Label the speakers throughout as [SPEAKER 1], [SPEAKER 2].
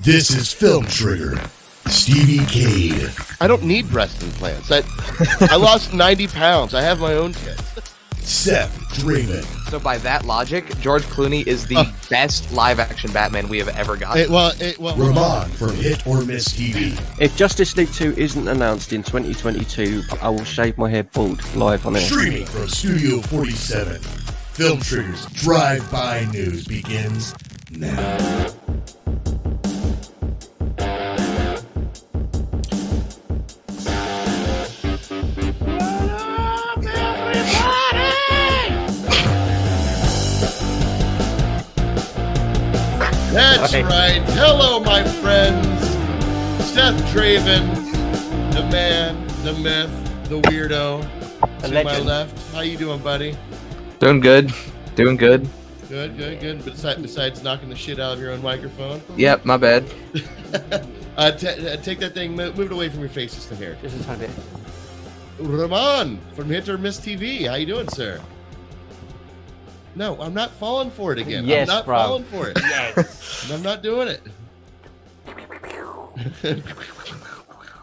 [SPEAKER 1] This is Film Trigger. Stevie Cade.
[SPEAKER 2] I don't need breast implants. I lost 90 pounds. I have my own tits.
[SPEAKER 1] Seth Draven.
[SPEAKER 3] So by that logic, George Clooney is the best live-action Batman we have ever gotten.
[SPEAKER 1] Ramon from Hit or Miss TV.
[SPEAKER 4] If Justice League 2 isn't announced in 2022, I will shave my hair bald live on air.
[SPEAKER 1] Streaming from Studio 47. Film Trigger's Drive-By News begins now.
[SPEAKER 2] That's right. Hello, my friends. Seth Draven, the man, the myth, the weirdo. To my left. How you doing, buddy?
[SPEAKER 3] Doing good.
[SPEAKER 2] Good. Besides knocking the shit out of your own microphone.
[SPEAKER 3] Yep, my bad.
[SPEAKER 2] Take that thing, move it away from your face just a hair.
[SPEAKER 4] Just a tiny bit.
[SPEAKER 2] Ramon from Hit or Miss TV. How you doing, sir? No, I'm not falling for it again.
[SPEAKER 4] Yes,
[SPEAKER 2] I'm not
[SPEAKER 4] bro.
[SPEAKER 2] falling for it. Yes. I'm not doing it.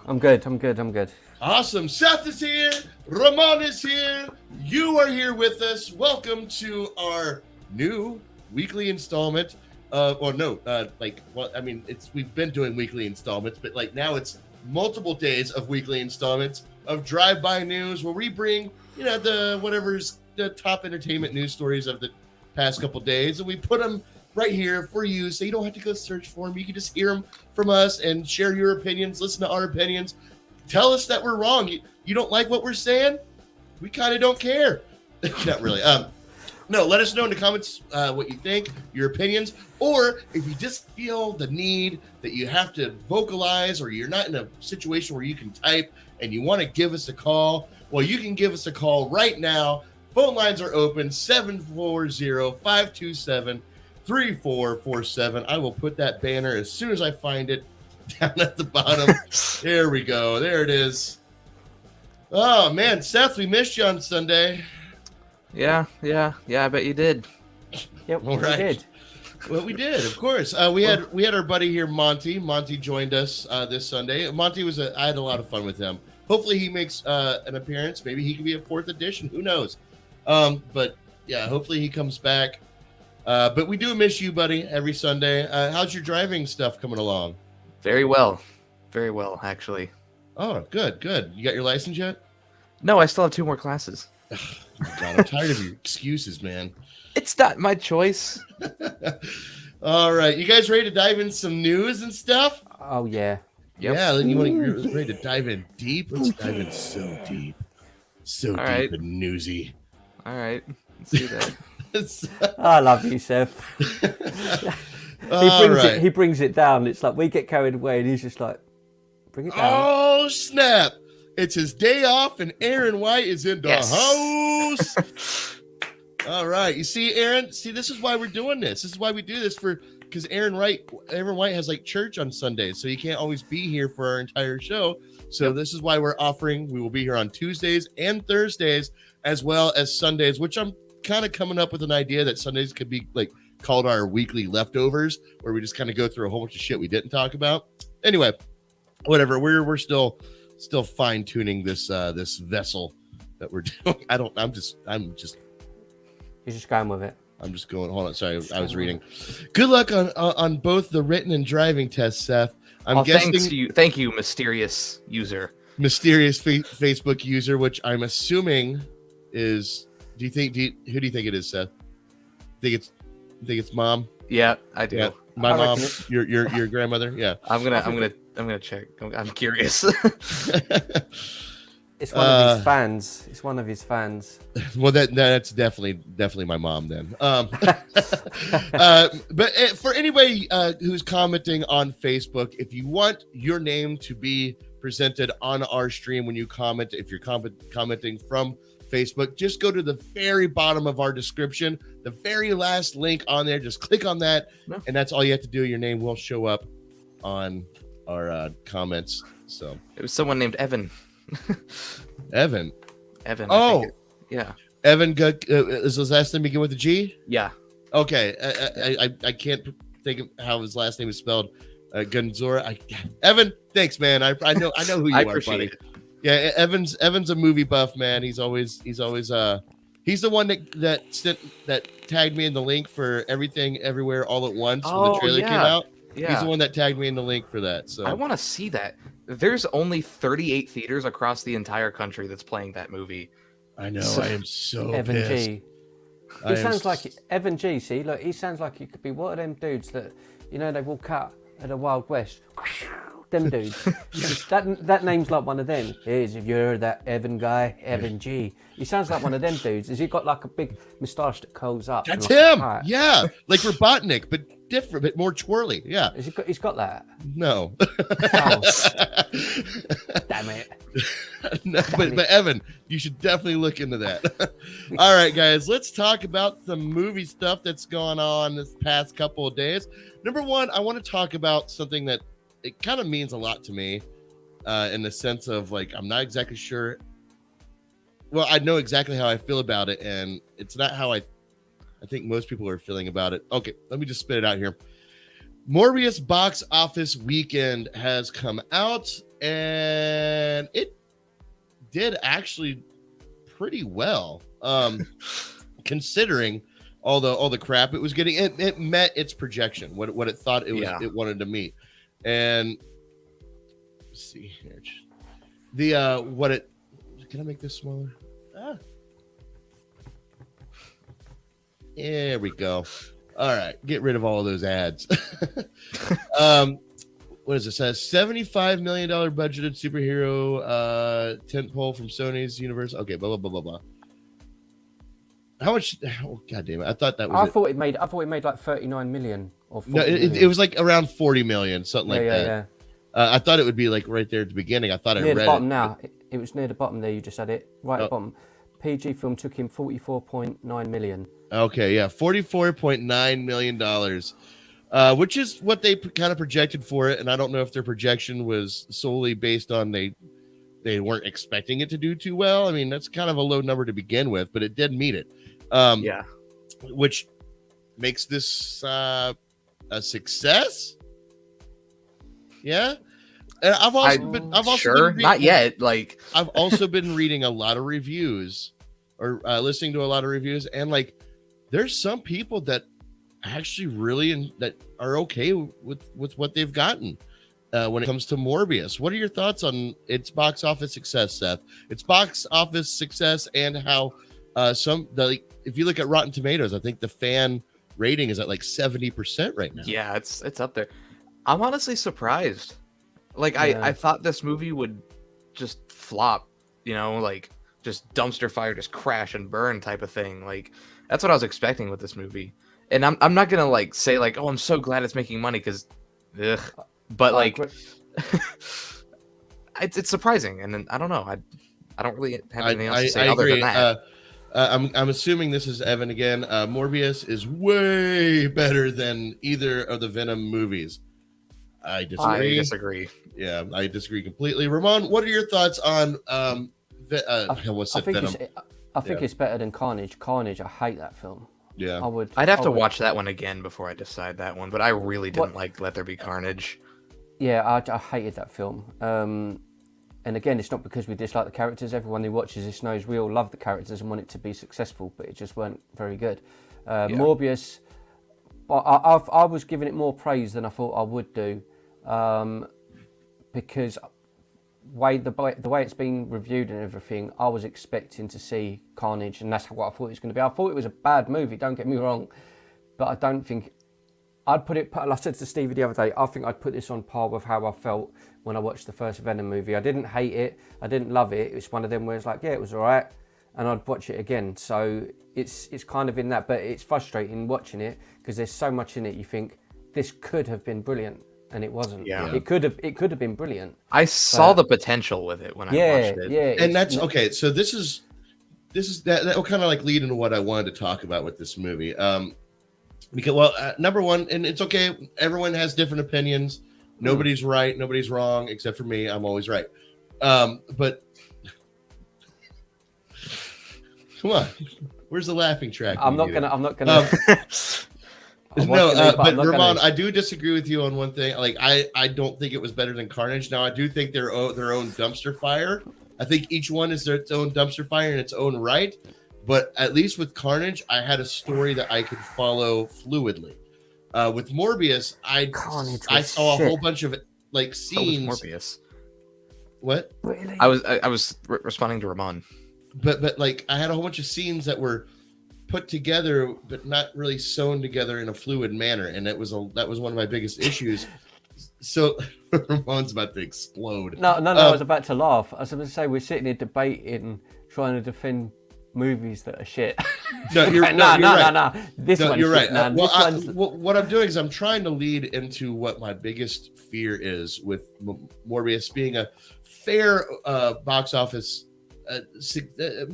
[SPEAKER 4] I'm good.
[SPEAKER 2] Awesome. Seth is here. Ramon is here. You are here with us. Welcome to our new weekly installment. We've been doing weekly installments, but now it's multiple days of weekly installments of Drive-By News, where we bring, whatever's the top entertainment news stories of the past couple days, and we put them right here for you, so you don't have to go search for them. You can just hear them from us and share your opinions, listen to our opinions, tell us that we're wrong. You don't like what we're saying? We kind of don't care. Not really. No, let us know in the comments what you think, your opinions, or if you just feel the need that you have to vocalize, or you're not in a situation where you can type and you want to give us a call. Well, you can give us a call right now. Phone lines are open, 740-527-3447. I will put that banner as soon as I find it down at the bottom. There we go. There it is. Oh, man. Seth, we missed you on Sunday.
[SPEAKER 3] Yeah, I bet you did.
[SPEAKER 4] Yep,
[SPEAKER 2] All right.
[SPEAKER 4] we did.
[SPEAKER 2] Well, we did, of course. We had our buddy here, Monty. Monty joined us this Sunday. Monty I had a lot of fun with him. Hopefully he makes an appearance. Maybe he can be a fourth edition. Who knows? But yeah, hopefully he comes back. But we do miss you, buddy, every Sunday. How's your driving stuff coming along?
[SPEAKER 3] Very well, actually.
[SPEAKER 2] Oh, good. You got your license yet?
[SPEAKER 3] No, I still have 2 more classes.
[SPEAKER 2] God, I'm tired of your excuses, man.
[SPEAKER 3] It's not my choice.
[SPEAKER 2] All right, you guys ready to dive in some news and stuff?
[SPEAKER 4] Oh, yeah.
[SPEAKER 3] Yep.
[SPEAKER 2] Yeah, then you're ready to dive in deep? Let's dive in so deep. So
[SPEAKER 3] All
[SPEAKER 2] deep
[SPEAKER 3] right.
[SPEAKER 2] and newsy.
[SPEAKER 3] All right, let's do that.
[SPEAKER 4] I love you, Seth. He brings it down. It's like we get carried away and he's just like, bring it down.
[SPEAKER 2] Oh, snap. It's his day off and Aaron White is in the house. All right. You see, Aaron? See, this is why we're doing this. This is why we do this because Aaron White has church on Sundays, so he can't always be here for our entire show. So this is why we will be here on Tuesdays and Thursdays, as well as Sundays, which I'm kind of coming up with an idea that Sundays could be called our weekly leftovers, where we just kind of go through a whole bunch of shit we didn't talk about. Anyway, whatever. We're still fine tuning this vessel that we're doing. I'm just
[SPEAKER 4] You're just going with it.
[SPEAKER 2] I'm just going. Hold on. Sorry, I was reading. Good luck on both the written and driving tests, Seth. I'm guessing.
[SPEAKER 3] Thank you, mysterious user.
[SPEAKER 2] Mysterious Facebook user, which I'm assuming is. Who do you think it is, Seth? Think it's mom?
[SPEAKER 3] Yeah, I do.
[SPEAKER 2] Yeah, my mom. Your grandmother. Yeah.
[SPEAKER 3] I'm gonna check. I'm curious.
[SPEAKER 4] It's one of his fans. It's one of his fans.
[SPEAKER 2] Well, that's definitely my mom then. But for anybody who's commenting on Facebook, if you want your name to be presented on our stream when you comment, if you're commenting from Facebook, just go to the very bottom of our description, the very last link on there. Just click on that, and that's all you have to do. Your name will show up on our comments. So
[SPEAKER 3] it was someone named Evan.
[SPEAKER 2] Evan.
[SPEAKER 3] Oh, yeah.
[SPEAKER 2] Evan. Is his last name begin with a G?
[SPEAKER 3] Yeah.
[SPEAKER 2] Okay. I can't think of how his last name is spelled. Gunzora. Evan, thanks, man. I know who you
[SPEAKER 3] I
[SPEAKER 2] are,
[SPEAKER 3] appreciate
[SPEAKER 2] buddy.
[SPEAKER 3] it.
[SPEAKER 2] Yeah, Evan's a movie buff, man. He's the one that tagged me in the link for Everything Everywhere All at Once when the trailer came out.
[SPEAKER 3] Yeah.
[SPEAKER 2] He's the one that tagged me in the link for that. So
[SPEAKER 3] I want to see that. There's only 38 theaters across the entire country that's playing that movie.
[SPEAKER 2] I know.
[SPEAKER 3] So-
[SPEAKER 2] I am so
[SPEAKER 5] Evan
[SPEAKER 2] pissed.
[SPEAKER 5] G.
[SPEAKER 2] I
[SPEAKER 5] He
[SPEAKER 2] am
[SPEAKER 5] sounds
[SPEAKER 2] s-
[SPEAKER 5] like Evan G. See, look, he sounds like he could be one of them dudes that, you know, they walk out at the Wild West. Them dudes. that name's like one of them. Here's if you heard that Evan guy, Evan G. He sounds like one of them dudes. Has he got like a big moustache that curls up?
[SPEAKER 2] That's
[SPEAKER 5] and like a
[SPEAKER 2] him.
[SPEAKER 5] hat?
[SPEAKER 2] Yeah, like Robotnik, but different, but more twirly. Yeah.
[SPEAKER 5] He's got that.
[SPEAKER 2] No.
[SPEAKER 5] Oh, damn it.
[SPEAKER 2] No, but Evan, you should definitely look into that. All right, guys, let's talk about some movie stuff that's gone on this past couple of days. Number one, I want to talk about something that it kind of means a lot to me, in the sense of like I'm not exactly sure. Well, I know exactly how I feel about it, and it's not how I think most people are feeling about it. Okay, let me just spit it out here. Morbius box office weekend has come out, and it did actually pretty well, considering all the crap it was getting. It met its projection, what it thought it wanted to meet. And let's see here, can I make this smaller? There we go. All right, get rid of all of those ads. What is this? A $75 million budgeted superhero tentpole from Sony's universe. Okay, blah blah blah blah blah. How much? Oh, God damn it! I thought that was.
[SPEAKER 5] I thought it made like 39 million or 40
[SPEAKER 2] No,
[SPEAKER 5] million.
[SPEAKER 2] it was like around 40 million, something like that.
[SPEAKER 5] Yeah.
[SPEAKER 2] I thought it would be like right there at the beginning. I thought I
[SPEAKER 5] Near
[SPEAKER 2] read
[SPEAKER 5] the bottom
[SPEAKER 2] it.
[SPEAKER 5] now. It was near the bottom there. You just had it right at the bottom. PG film took him 44.9 million.
[SPEAKER 2] Okay, yeah, $44.9 million, which is what they kind of projected for it. And I don't know if their projection was solely based on they weren't expecting it to do too well. I mean, that's kind of a low number to begin with, but it did meet it. Which makes this a success. Yeah. And I've also been reading,
[SPEAKER 3] not yet. Like
[SPEAKER 2] I've also been reading a lot of reviews or listening to a lot of reviews, and like there's some people that actually really that are okay with what they've gotten when it comes to Morbius. What are your thoughts on its box office success, Seth? Its box office success and how if you look at Rotten Tomatoes, I think the fan rating is at like 70% right now.
[SPEAKER 3] Yeah, it's up there. I'm honestly surprised. Like I thought this movie would just flop, like just dumpster fire, just crash and burn type of thing. Like that's what I was expecting with this movie. And I'm not gonna like say like, oh, I'm so glad it's making money because, but like, it's surprising. And then I don't know. I don't really have anything else to say other than that.
[SPEAKER 2] I'm assuming this is Evan again. Morbius is way better than either of the Venom movies. I disagree. Yeah, I disagree completely. Ramon, what are your thoughts on Venom?
[SPEAKER 5] I think it's better than Carnage. Carnage, I hate that film.
[SPEAKER 2] Yeah,
[SPEAKER 3] I'd have to watch that one again before I decide that one. But I really didn't like Let There Be Carnage.
[SPEAKER 5] Yeah, I hated that film. And again, it's not because we dislike the characters. Everyone who watches this knows we all love the characters and want it to be successful, but it just weren't very good. Morbius, I was giving it more praise than I thought I would do, because the way it's been reviewed and everything, I was expecting to see Carnage, and that's what I thought it was going to be. I thought it was a bad movie, don't get me wrong, but I don't think I'd put it, like I said to Stevie the other day, I think I'd put this on par with how I felt when I watched the first Venom movie. I didn't hate it, I didn't love it. It's one of them where it's like, yeah, it was all right, and I'd watch it again. So it's kind of in that, but it's frustrating watching it because there's so much in it. You think this could have been brilliant, and it wasn't. Yeah, it could have been brilliant.
[SPEAKER 3] I saw the potential with it when I watched it.
[SPEAKER 2] Yeah, and that's okay. So this is that will kind of like lead into what I wanted to talk about with this movie. Because number one, and it's okay, everyone has different opinions. Nobody's right, nobody's wrong, except for me. I'm always right. But come on, where's the laughing track?
[SPEAKER 5] I'm not gonna. I'm
[SPEAKER 2] No,
[SPEAKER 5] watching it,
[SPEAKER 2] but
[SPEAKER 5] I'm not
[SPEAKER 2] Ramon,
[SPEAKER 5] gonna...
[SPEAKER 2] I do disagree with you on one thing. Like, I don't think it was better than Carnage. Now, I do think they're their own dumpster fire. I think each one is its own dumpster fire in its own right. But at least with Carnage, I had a story that I could follow fluidly. With Morbius, I saw a whole bunch of like scenes.
[SPEAKER 3] So was Morbius.
[SPEAKER 2] What?
[SPEAKER 5] Really?
[SPEAKER 3] I was responding to Ramon.
[SPEAKER 2] But like I had a whole bunch of scenes that were put together, but not really sewn together in a fluid manner, and that was one of my biggest issues. So Ramon's about to explode.
[SPEAKER 5] No, I was about to laugh. I was going to say we're sitting here debating, trying to defend movies that are shit.
[SPEAKER 2] No, you're right.
[SPEAKER 5] This one's
[SPEAKER 2] you're right.
[SPEAKER 5] shit, man.
[SPEAKER 2] What I'm doing is I'm trying to lead into what my biggest fear is with Morbius being a fair box office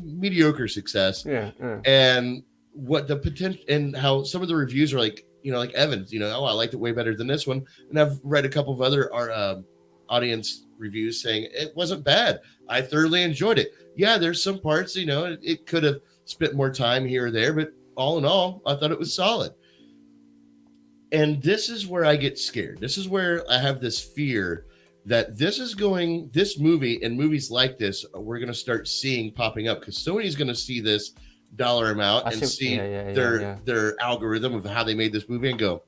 [SPEAKER 2] mediocre success.
[SPEAKER 5] Yeah.
[SPEAKER 2] And what the potential and how some of the reviews are like, like Evans, oh, I liked it way better than this one. And I've read a couple of other audience reviews saying it wasn't bad. I thoroughly enjoyed it. Yeah, there's some parts, it could have spent more time here or there, but all in all, I thought it was solid. And this is where I get scared. This is where I have this fear that this movie and movies like this, we're going to start seeing popping up because Sony's going to see this dollar amount and see their algorithm of how they made this movie and go,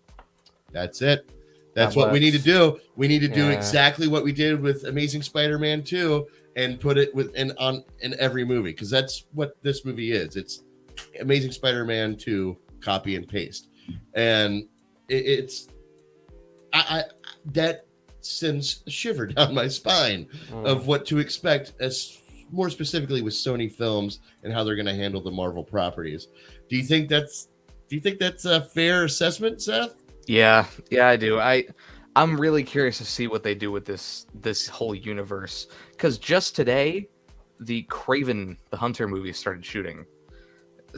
[SPEAKER 2] that's it. That's what we need to do. We need to do exactly what we did with Amazing Spider-Man 2 and put it in every movie because that's what this movie is. It's Amazing Spider-Man 2 copy and paste. And that sends a shiver down my spine of what to expect, as more specifically with Sony films and how they're going to handle the Marvel properties. Do you think that's a fair assessment, Seth?
[SPEAKER 3] Yeah, I do. I'm really curious to see what they do with this whole universe because just today, the Craven the Hunter movie started shooting,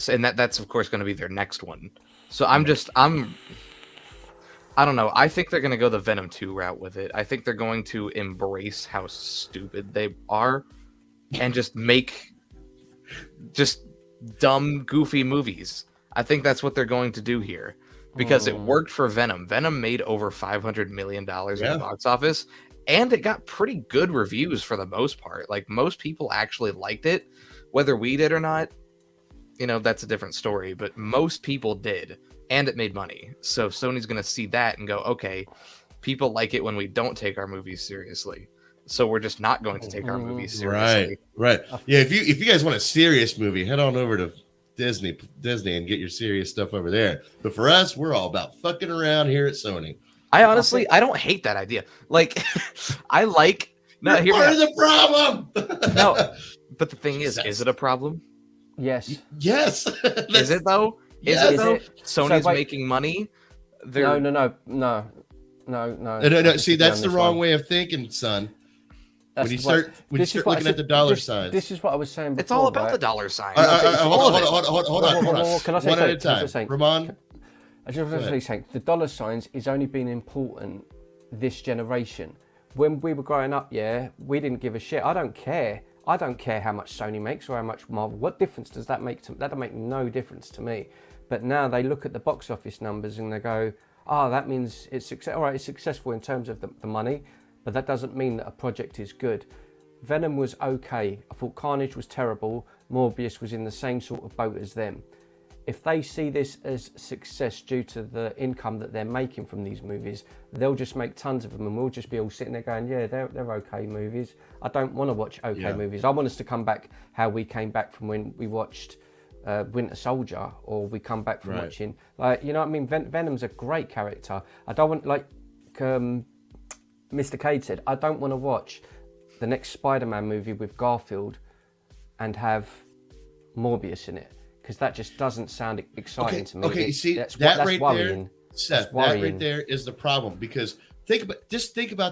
[SPEAKER 3] and that's of course going to be their next one. So I don't know. I think they're going to go the Venom 2 route with it. I think they're going to embrace how stupid they are and just make dumb, goofy movies. I think that's what they're going to do here because it worked for Venom. Venom made over $500 million in the box office, and it got pretty good reviews for the most part. Like, most people actually liked it. Whether we did or not, that's a different story, but most people did. And it made money. So Sony's going to see that and go, okay, people like it when we don't take our movies seriously. So we're just not going to take our movies seriously.
[SPEAKER 2] Right. Yeah, if you guys want a serious movie, head on over to Disney and get your serious stuff over there. But for us, we're all about fucking around here at Sony.
[SPEAKER 3] I don't hate that idea. Like, I like...
[SPEAKER 2] No, here's part of the problem!
[SPEAKER 3] No, but the thing is it a problem?
[SPEAKER 5] Yes.
[SPEAKER 2] Yes.
[SPEAKER 3] Is it, though? Is it though? Sony's making money.
[SPEAKER 5] No.
[SPEAKER 2] See, that's the wrong way of thinking, son. When you start looking at the dollar signs.
[SPEAKER 5] This is what I was saying before.
[SPEAKER 3] It's all about the dollar signs.
[SPEAKER 2] Hold on.
[SPEAKER 5] Can I say
[SPEAKER 2] one at a time? Ramon?
[SPEAKER 5] I just want to say the dollar signs is only been important this generation. When we were growing up, we didn't give a shit. I don't care how much Sony makes or how much Marvel. What difference does that make? That'll make no difference to me. But now they look at the box office numbers and they go, that means it's success. All right, it's successful in terms of the money, but that doesn't mean that a project is good. Venom was okay. I thought Carnage was terrible. Morbius was in the same sort of boat as them. If they see this as success due to the income that they're making from these movies, they'll just make tons of them and we'll just be all sitting there going, they're okay movies. I don't want to watch movies. I want us to come back how we came back from when we watched Winter Soldier, or we come back from watching, what I mean? Venom's a great character. I don't want, like Mr. Cade said, I don't want to watch the next Spider-Man movie with Garfield and have Morbius in it, because that just doesn't sound exciting to me.
[SPEAKER 2] Okay, you see,
[SPEAKER 5] that's
[SPEAKER 2] right
[SPEAKER 5] worrying.
[SPEAKER 2] there, Seth, that right there is the problem, because think about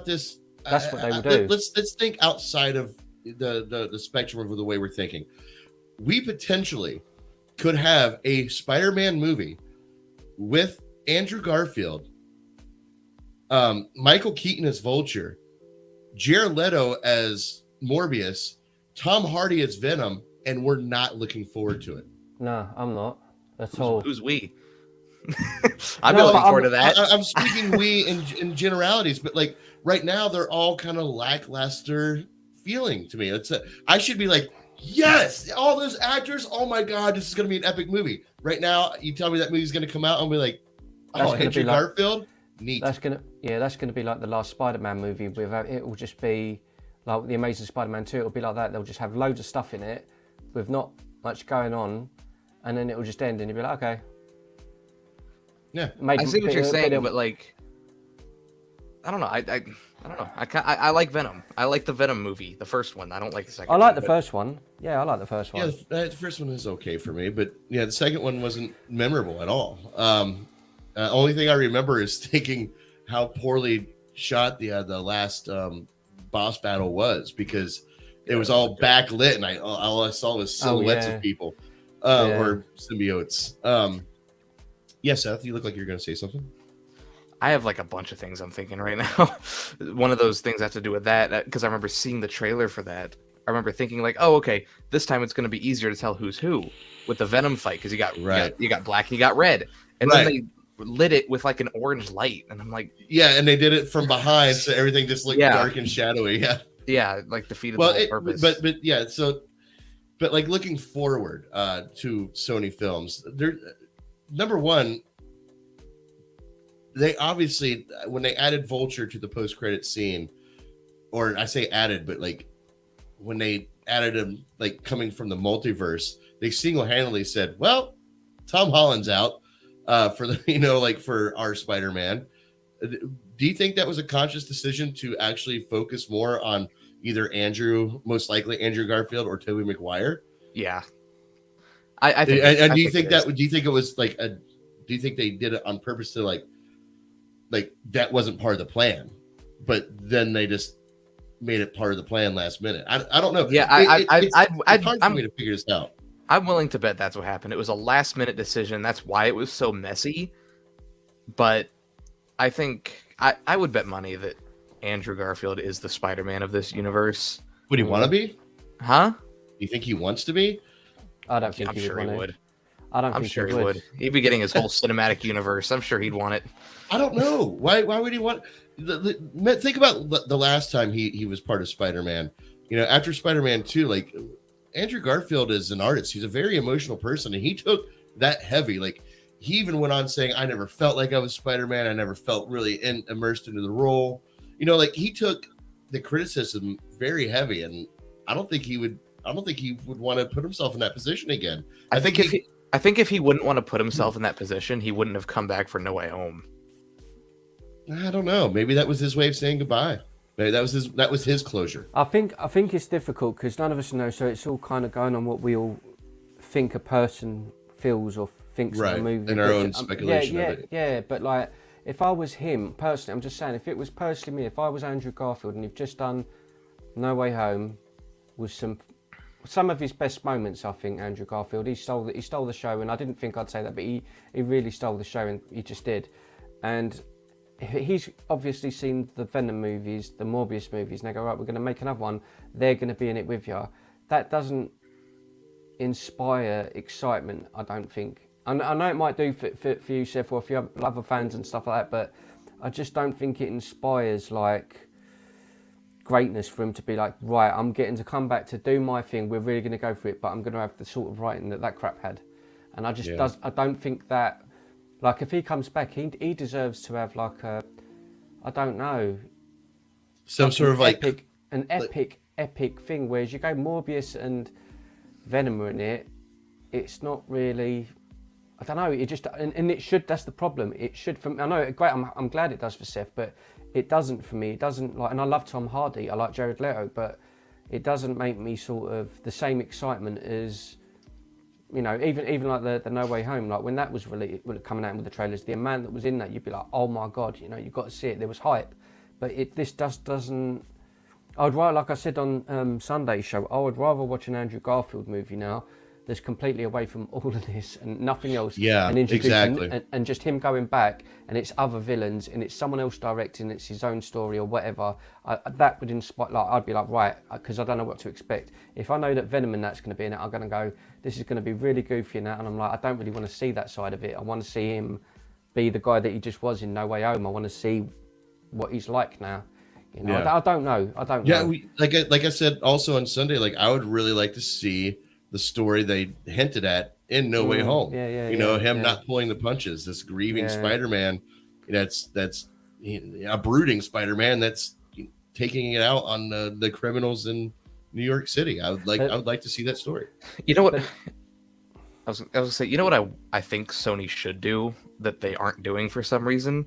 [SPEAKER 2] this.
[SPEAKER 5] That's what they would do.
[SPEAKER 2] Let's think outside of the spectrum of the way we're thinking. We potentially could have a Spider-Man movie with Andrew Garfield, Michael Keaton as Vulture, Jared Leto as Morbius, Tom Hardy as Venom, and we're not looking forward to it.
[SPEAKER 5] No, I'm not at all.
[SPEAKER 3] Who's we? I'd be looking forward to that.
[SPEAKER 2] I'm speaking in generalities, but like right now they're all kind of lackluster feeling to me. I should be like, yes, all those actors. Oh my God, this is going to be an epic movie. Right now, you tell me that movie's going to come out, and be like, oh, Andrew Garfield, neat.
[SPEAKER 5] That's gonna be like the last Spider-Man movie. It will just be like the Amazing Spider-Man 2. It'll be like that. They'll just have loads of stuff in it with not much going on, and then it will just end, and you'll be like, okay.
[SPEAKER 2] Yeah,
[SPEAKER 3] I see what you're saying, but like, I don't know. I don't know. I like Venom. I like the Venom movie, the first one. I don't like the second.
[SPEAKER 5] I like the first one. Yeah, I like the first one.
[SPEAKER 2] Yeah, the first one is okay for me, but yeah, the second one wasn't memorable at all. Only thing I remember is thinking how poorly shot the last boss battle was, because it was all backlit, and all I saw was silhouettes of people or symbiotes. Yeah, Seth, you look like you're going to say something.
[SPEAKER 3] I have like a bunch of things I'm thinking right now. One of those things has to do with that, because I remember seeing the trailer for that. I remember thinking like, oh, okay, this time it's going to be easier to tell who's who with the Venom fight, because you got black, you got red, and then they lit it with like an orange light, and I'm like,
[SPEAKER 2] yeah, and they did it from behind, so everything just looked dark and shadowy. Yeah,
[SPEAKER 3] like defeated the whole purpose.
[SPEAKER 2] But yeah, but like looking forward to Sony films, they're number one. They obviously, when they added Vulture to the post-credit scene, or I say added, but like when they added him, like coming from the multiverse, they single-handedly said, "Well, Tom Holland's out for the for our Spider-Man." Do you think that was a conscious decision to actually focus more on either most likely Andrew Garfield or Tobey Maguire?
[SPEAKER 3] Yeah, I think.
[SPEAKER 2] And do you think it was like do you think they did it on purpose to like that wasn't part of the plan, but then they just made it part of the plan last minute? I don't know.
[SPEAKER 3] Yeah,
[SPEAKER 2] it's hard for me to figure this out.
[SPEAKER 3] I'm willing to bet that's what happened. It was a last minute decision. That's why it was so messy. But I think I would bet money that Andrew Garfield is the Spider-Man of this universe.
[SPEAKER 2] Would he want to be?
[SPEAKER 3] Huh?
[SPEAKER 2] You think he wants to be?
[SPEAKER 5] I don't think
[SPEAKER 3] I'm sure he would.
[SPEAKER 5] I'm
[SPEAKER 3] sure he would. He'd be getting his whole cinematic universe. I'm sure he'd want it.
[SPEAKER 2] I don't know. Why would he want? Think about the last time he was part of Spider-Man. After Spider-Man 2, like Andrew Garfield is an artist. He's a very emotional person, and he took that heavy. Like he even went on saying, "I never felt like I was Spider-Man. I never felt really immersed into the role." Like he took the criticism very heavy, and I don't think he would want to put himself in that position again.
[SPEAKER 3] I think if he wouldn't want to put himself in that position, he wouldn't have come back for No Way Home.
[SPEAKER 2] I don't know. Maybe that was his way of saying goodbye. Maybe that was his closure.
[SPEAKER 5] I think it's difficult because none of us know. So it's all kind of going on what we all think a person feels or thinks of the movie.
[SPEAKER 2] In our own speculation of it.
[SPEAKER 5] Yeah, but like if I was him personally, I'm just saying, if it was personally me, if I was Andrew Garfield and you've just done No Way Home with some of his best moments, I think Andrew Garfield, he stole the show, and I didn't think I'd say that, but he really stole the show, and he just did. And he's obviously seen the Venom movies, the Morbius movies, and they go, right, we're going to make another one. They're going to be in it with you. That doesn't inspire excitement, I don't think. I know it might do for you, Seth, or if you have other fans and stuff like that, but I just don't think it inspires like greatness for him to be like, right, I'm getting to come back to do my thing. We're really going to go for it, but I'm going to have the sort of writing that crap had. And I just I don't think that, like, if he comes back, he deserves to have like a, I don't know,
[SPEAKER 2] some sort of
[SPEAKER 5] an epic thing. Whereas you go Morbius and Venom are in it, it's not really. I don't know. It just and it should. That's the problem. It should. I know. Great. I'm glad it does for Seth, but it doesn't for me. It doesn't like. And I love Tom Hardy. I like Jared Leto, but it doesn't make me sort of the same excitement as, even like the No Way Home. Like when that was really coming out with the trailers, the amount that was in that, you'd be like, oh my god, you've got to see it. There was hype, but this doesn't. I'd rather, like I said on Sunday's show, I would rather watch an Andrew Garfield movie now that's completely away from all of this and nothing else.
[SPEAKER 2] Yeah,
[SPEAKER 5] and
[SPEAKER 2] exactly.
[SPEAKER 5] And just him going back, and it's other villains, and it's someone else directing, it's his own story or whatever. That would inspire. Like I'd be like, right, because I don't know what to expect. If I know that Venom and that's going to be in it, I'm going to go, this is going to be really goofy and that, and I'm like, I don't really want to see that side of it. I want to see him be the guy that he just was in No Way Home. I want to see what he's like now. You know,
[SPEAKER 2] Yeah.
[SPEAKER 5] I don't know.
[SPEAKER 2] Yeah, like I said also on Sunday, like I would really like to see the story they hinted at in No Way Home. Him not pulling the punches, this grieving Spider-Man that's a brooding Spider-Man that's taking it out on the criminals in New York City. I would like to see that story.
[SPEAKER 3] You know what? I was gonna say, you know what I think Sony should do that they aren't doing for some reason?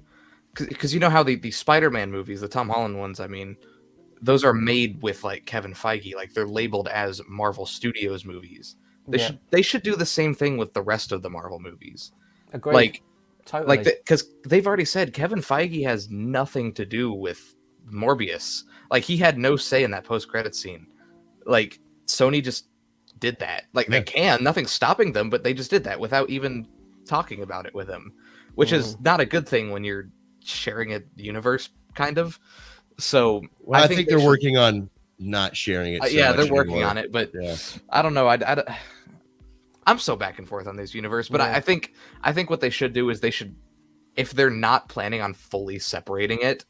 [SPEAKER 3] Because you know how the Spider-Man movies, the Tom Holland ones, I mean, those are made with like Kevin Feige, like they're labeled as Marvel Studios movies. They should do the same thing with the rest of the Marvel movies.
[SPEAKER 5] Agreed.
[SPEAKER 3] Like,
[SPEAKER 5] totally.
[SPEAKER 3] because they've already said Kevin Feige has nothing to do with Morbius. Like, he had no say in that post-credit scene. Like, Sony just did that. Like, they can, nothing's stopping them, but they just did that without even talking about it with him, which is not a good thing when you're sharing a universe, kind of. So
[SPEAKER 2] I think they're working on not sharing it.
[SPEAKER 3] They're working on it, but I don't know. I'm so back and forth on this universe, but I think what they should do is they should, if they're not planning on fully separating it,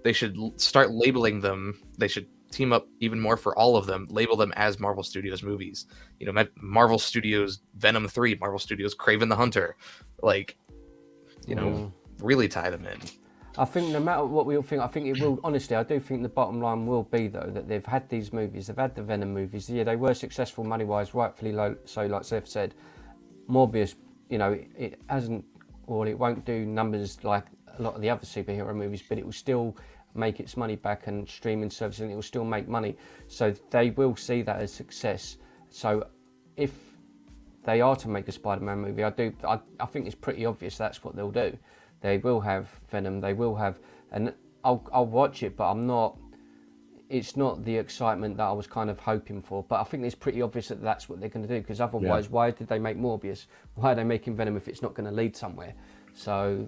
[SPEAKER 3] they should start labeling them. They should team up even more for all of them, label them as Marvel Studios movies. You know, Marvel Studios Venom 3, Marvel Studios Kraven the Hunter, like, you know, really tie them in.
[SPEAKER 5] I think no matter what we all think, I think it will, honestly, I do think the bottom line will be, though, that they've had these movies, they've had the Venom movies. Yeah, they were successful money-wise, rightfully low, so like Seth said. Morbius, you know, it hasn't, or it won't do numbers like a lot of the other superhero movies, but it will still make its money back and streaming service, and it will still make money. So they will see that as success. So if they are to make a Spider-Man movie, I think it's pretty obvious that's what they'll do. They will have Venom, they will have, and I'll watch it, but it's not the excitement that I was kind of hoping for. But I think it's pretty obvious that that's what they're going to do, because otherwise, why did they make Morbius? Why are they making Venom if it's not going to lead somewhere? So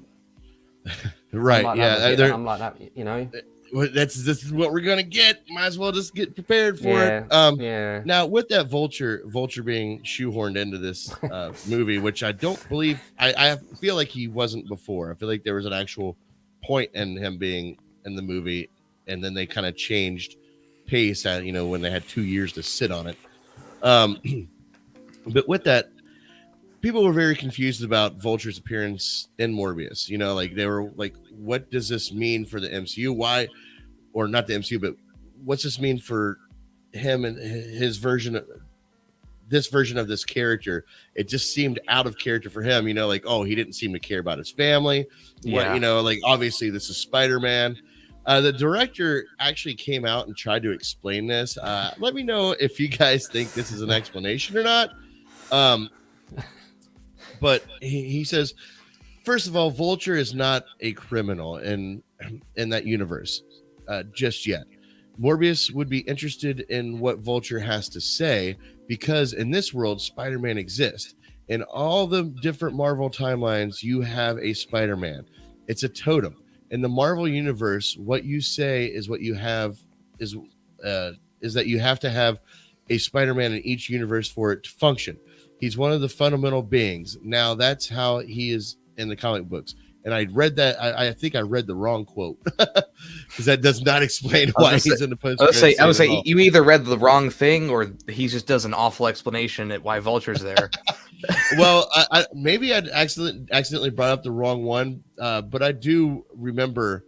[SPEAKER 2] right,
[SPEAKER 5] I'm like that, you know.
[SPEAKER 2] This is what we're gonna get. Might as well just get prepared for it. Now with that Vulture being shoehorned into this movie, which I don't believe, I feel like he wasn't before. I feel like there was an actual point in him being in the movie, and then they kind of changed pace at, you know, when they had 2 years to sit on it. But with that, people were very confused about Vulture's appearance in Morbius. You know, like they were like, what does this mean for the MCU? Why, or not the MCU, but what's this mean for him and his version of this character? It just seemed out of character for him. You know, like, oh, he didn't seem to care about his family.
[SPEAKER 3] Yeah.
[SPEAKER 2] You know, like obviously this is Spider-Man. The director actually came out and tried to explain this. Let me know if you guys think this is an explanation or not. But he says, first of all, Vulture is not a criminal in that universe just yet. Morbius would be interested in what Vulture has to say, because in this world, Spider-Man exists. In all the different Marvel timelines, you have a Spider-Man. It's a totem. In the Marvel universe, what you say is what you have is that you have to have a Spider-Man in each universe for it to function. He's one of the fundamental beings. Now, that's how he is in the comic books. And I read that. I think I read the wrong quote, because that does not explain why he's in the post.
[SPEAKER 3] I would say you either read the wrong thing, or he just does an awful explanation at why Vulture's there.
[SPEAKER 2] Well, maybe I accidentally brought up the wrong one, but I do remember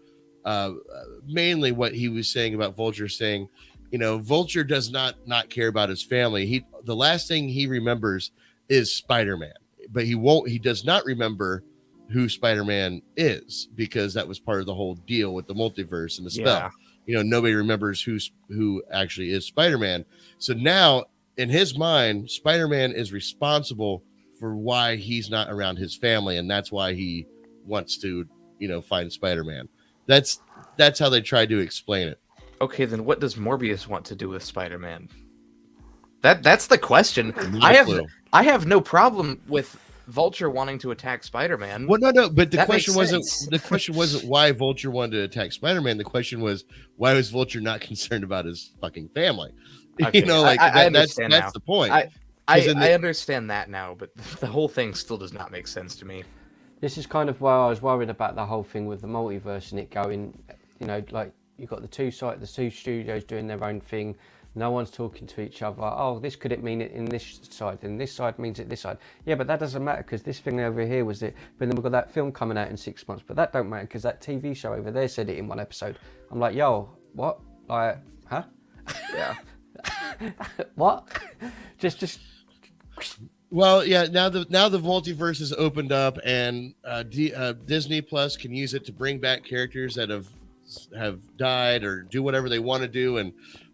[SPEAKER 2] mainly what he was saying about Vulture, saying, you know, Vulture does not care about his family. The last thing he remembers is Spider-Man, but he does not remember who Spider-Man is, because that was part of the whole deal with the multiverse and the spell.
[SPEAKER 3] Yeah.
[SPEAKER 2] You know, nobody remembers who actually is Spider-Man. So now in his mind, Spider-Man is responsible for why he's not around his family, and that's why he wants to, you know, find Spider-Man. That's how they tried to explain it.
[SPEAKER 3] Okay, then what does Morbius want to do with Spider-Man? That's the question. I have no problem with Vulture wanting to attack Spider-Man.
[SPEAKER 2] Well, no, but the question wasn't why Vulture wanted to attack Spider-Man. The question was, why was Vulture not concerned about his fucking family?
[SPEAKER 3] Okay,
[SPEAKER 2] you know, like that's the point.
[SPEAKER 3] I understand that now, but the whole thing still does not make sense to me.
[SPEAKER 5] This is kind of why I was worried about the whole thing with the multiverse and it going, like you've got the two studios doing their own thing. No one's talking to each other. Oh, this could it mean it in this side, and this side means it this side. Yeah, but that doesn't matter because this thing over here was it. But then we've got that film coming out in 6 months, but that don't matter because that TV show over there said it in one episode. I'm like, yo, what? Like, huh?
[SPEAKER 3] Yeah.
[SPEAKER 5] What? just.
[SPEAKER 2] Well, yeah. Now the multiverse is opened up, and Disney Plus can use it to bring back characters that have died or do whatever they want to do, and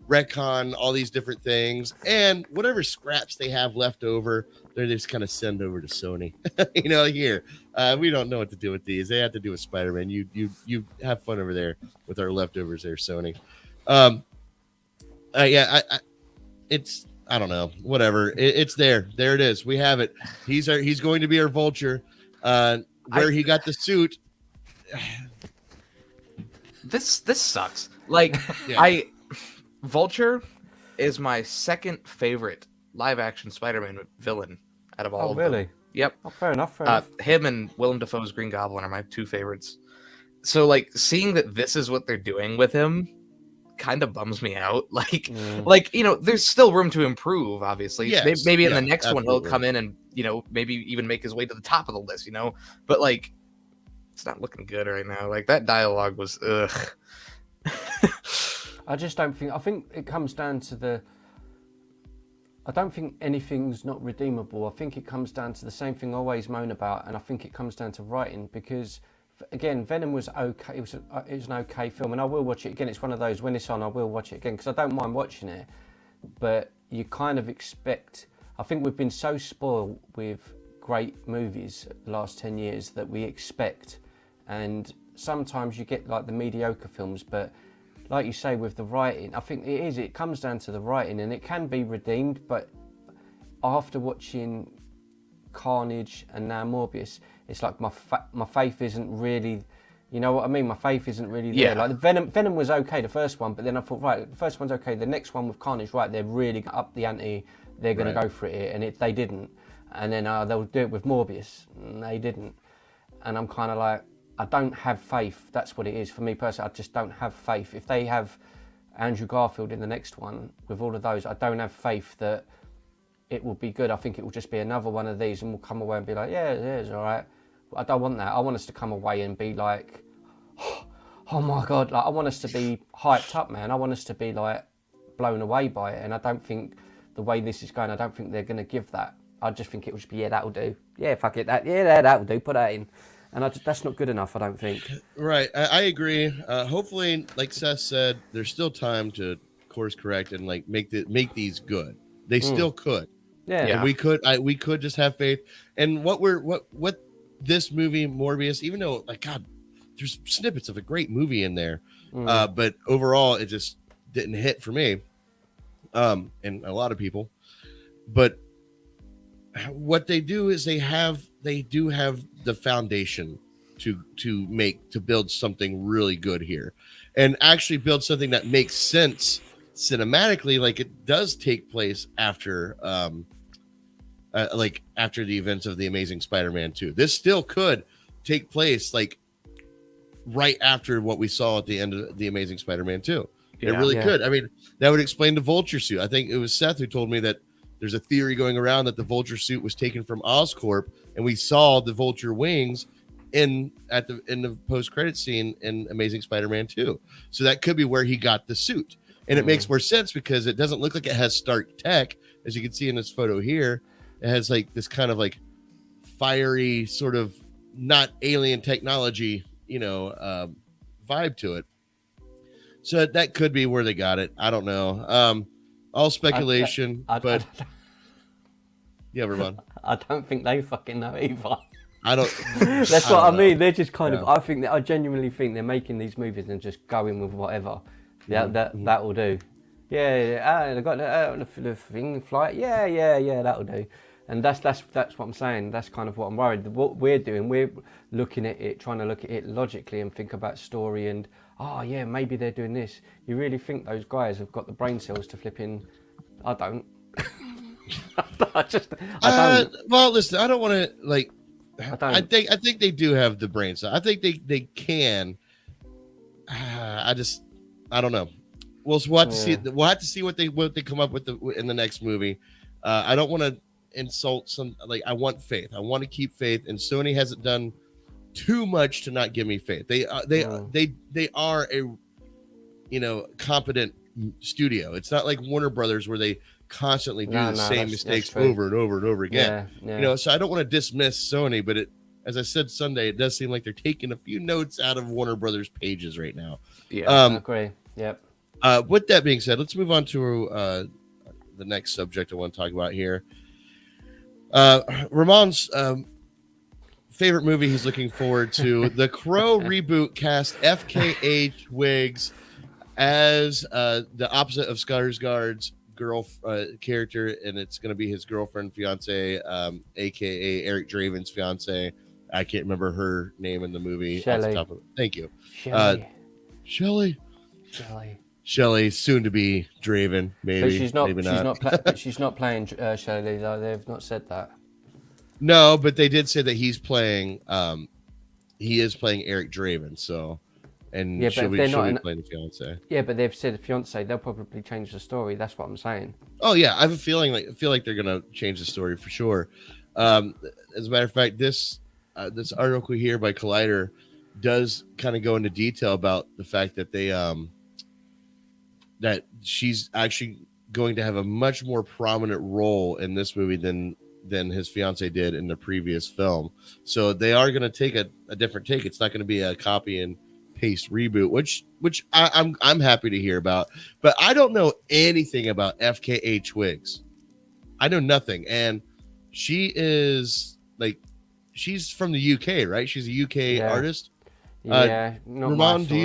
[SPEAKER 2] retcon all these different things, and whatever scraps they have left over, they just kind of send over to Sony. Here, we don't know what to do with these. They have to do with Spider-Man. You have fun over there with our leftovers there, Sony. It's I don't know, whatever. It's there. There it is. We have it. He's going to be our Vulture. Where he got the suit.
[SPEAKER 3] This sucks. Like
[SPEAKER 2] Yeah.
[SPEAKER 3] Vulture is my second favorite live action Spider-Man villain out of all of them.
[SPEAKER 5] Really?
[SPEAKER 3] Yep.
[SPEAKER 5] Oh, fair enough. Fair enough.
[SPEAKER 3] Him and Willem Dafoe's Green Goblin are my two favorites. So like seeing that this is what they're doing with him kind of bums me out. Like there's still room to improve, obviously.
[SPEAKER 2] Yes.
[SPEAKER 3] Maybe in the next
[SPEAKER 2] absolutely.
[SPEAKER 3] one he'll come in and maybe even make his way to the top of the list, But like it's not looking good right now. Like that dialogue was ugh.
[SPEAKER 5] I just don't think. I think it comes down to I don't think anything's not redeemable. I think it comes down to the same thing I always moan about, and I think it comes down to writing. Because, again, Venom was okay. It was an okay film, and I will watch it again. It's one of those when it's on, I will watch it again because I don't mind watching it. But you kind of expect. I think we've been so spoiled with great movies the last 10 years that we expect, and sometimes you get like the mediocre films, but. Like you say, with the writing, I think it comes down to the writing, and it can be redeemed, but after watching Carnage and now Morbius, it's like my faith isn't really, you know what I mean? My faith isn't really there.
[SPEAKER 3] Yeah.
[SPEAKER 5] Like Venom was okay, the first one, but then I thought, right, the first one's okay, the next one with Carnage, right, they're really up the ante, they're going to go for it, and they didn't. And then they'll do it with Morbius, and they didn't. And I'm kind of like, I don't have faith. That's what it is. For me personally, I just don't have faith. If they have Andrew Garfield in the next one with all of those, I don't have faith that it will be good. I think it will just be another one of these and we'll come away and be like, yeah, it's all right. But I don't want that. I want us to come away and be like, oh my God. Like, I want us to be hyped up, man. I want us to be like blown away by it. And I don't think the way this is going, I don't think they're going to give that. I just think it will just be, yeah, that'll do. Yeah, fuck it. That'll do. Put that in. And that's not good enough, I don't think.
[SPEAKER 2] Right. I agree. Hopefully, like Seth said, there's still time to course correct and like make these good. They still could.
[SPEAKER 5] Yeah.
[SPEAKER 2] And we could just have faith. And what this movie, Morbius, even though like God, there's snippets of a great movie in there. But overall it just didn't hit for me. And a lot of people. But what they do is they do have the foundation to build something really good here and actually build something that makes sense cinematically. Like it does take place after after the events of the Amazing Spider-Man 2. This still could take place like right after what we saw at the end of the Amazing Spider-Man 2. It really could. I mean, that would explain the Vulture suit. I think it was Seth who told me that there's a theory going around that the Vulture suit was taken from Oscorp, and we saw the Vulture wings in the post-credit scene in Amazing Spider-Man 2. So that could be where he got the suit. And it makes more sense because it doesn't look like it has Stark tech, as you can see in this photo here. It has like this kind of like fiery sort of not alien technology, vibe to it. So that could be where they got it. I don't know. All speculation, but yeah, Ramon.
[SPEAKER 5] I don't think they fucking know either.
[SPEAKER 2] I don't.
[SPEAKER 5] That's what I mean. They're just kind of. I genuinely think they're making these movies and just going with whatever. Yeah, that will do. Yeah. They got the thing flight. Yeah. That'll do. And that's what I'm saying. That's kind of what I'm worried. What we're doing, we're looking at it, trying to look at it logically and think about story and. Oh yeah, maybe they're doing this. You really think those guys have got the brain cells to flip in? I don't. I don't.
[SPEAKER 2] Well, listen, I don't want to like. I think they do have the brain. So I think they can. I don't know. We'll have to see. We'll have to see what they come up with in the next movie. I don't want to insult some. Like, I want faith. I want to keep faith, and Sony hasn't done too much to not give me faith. They are a competent studio. It's not like Warner Brothers where they constantly do the same mistakes over and over and over again. Yeah. So I don't want to dismiss Sony, but as I said Sunday, it does seem like they're taking a few notes out of Warner Brothers pages right now.
[SPEAKER 5] Yeah, I agree. Yep.
[SPEAKER 2] With that being said, let's move on to the next subject I want to talk about here. Ramon's favorite movie he's looking forward to, the Crow reboot, cast FKH Wiggs as the opposite of Skarsgård's girl character, and it's going to be his girlfriend, fiance, aka Eric Draven's fiance. I can't remember her name in the movie.
[SPEAKER 5] Shelley.
[SPEAKER 2] Thank you.
[SPEAKER 5] Shelley,
[SPEAKER 2] soon to be Draven, maybe.
[SPEAKER 5] But she's not.
[SPEAKER 2] Maybe
[SPEAKER 5] But she's not playing Shelley, though. They've not said that.
[SPEAKER 2] No, but they did say that he's playing. He is playing Eric Draven. So, and she'll be playing the fiance.
[SPEAKER 5] Yeah, but they've said the fiance. They'll probably change the story. That's what I'm saying.
[SPEAKER 2] Oh yeah, I have a feeling like they're gonna change the story for sure. As a matter of fact, this article here by Collider does kind of go into detail about the fact that they that she's actually going to have a much more prominent role in this movie than his fiance did in the previous film. So they are going to take a different take. It's not going to be a copy and paste reboot, which I'm happy to hear about. But I don't know anything about FKH Wiggs. I know nothing, and she is she's from the UK, right? She's a UK artist.
[SPEAKER 5] Yeah, not
[SPEAKER 2] Ramon,
[SPEAKER 5] do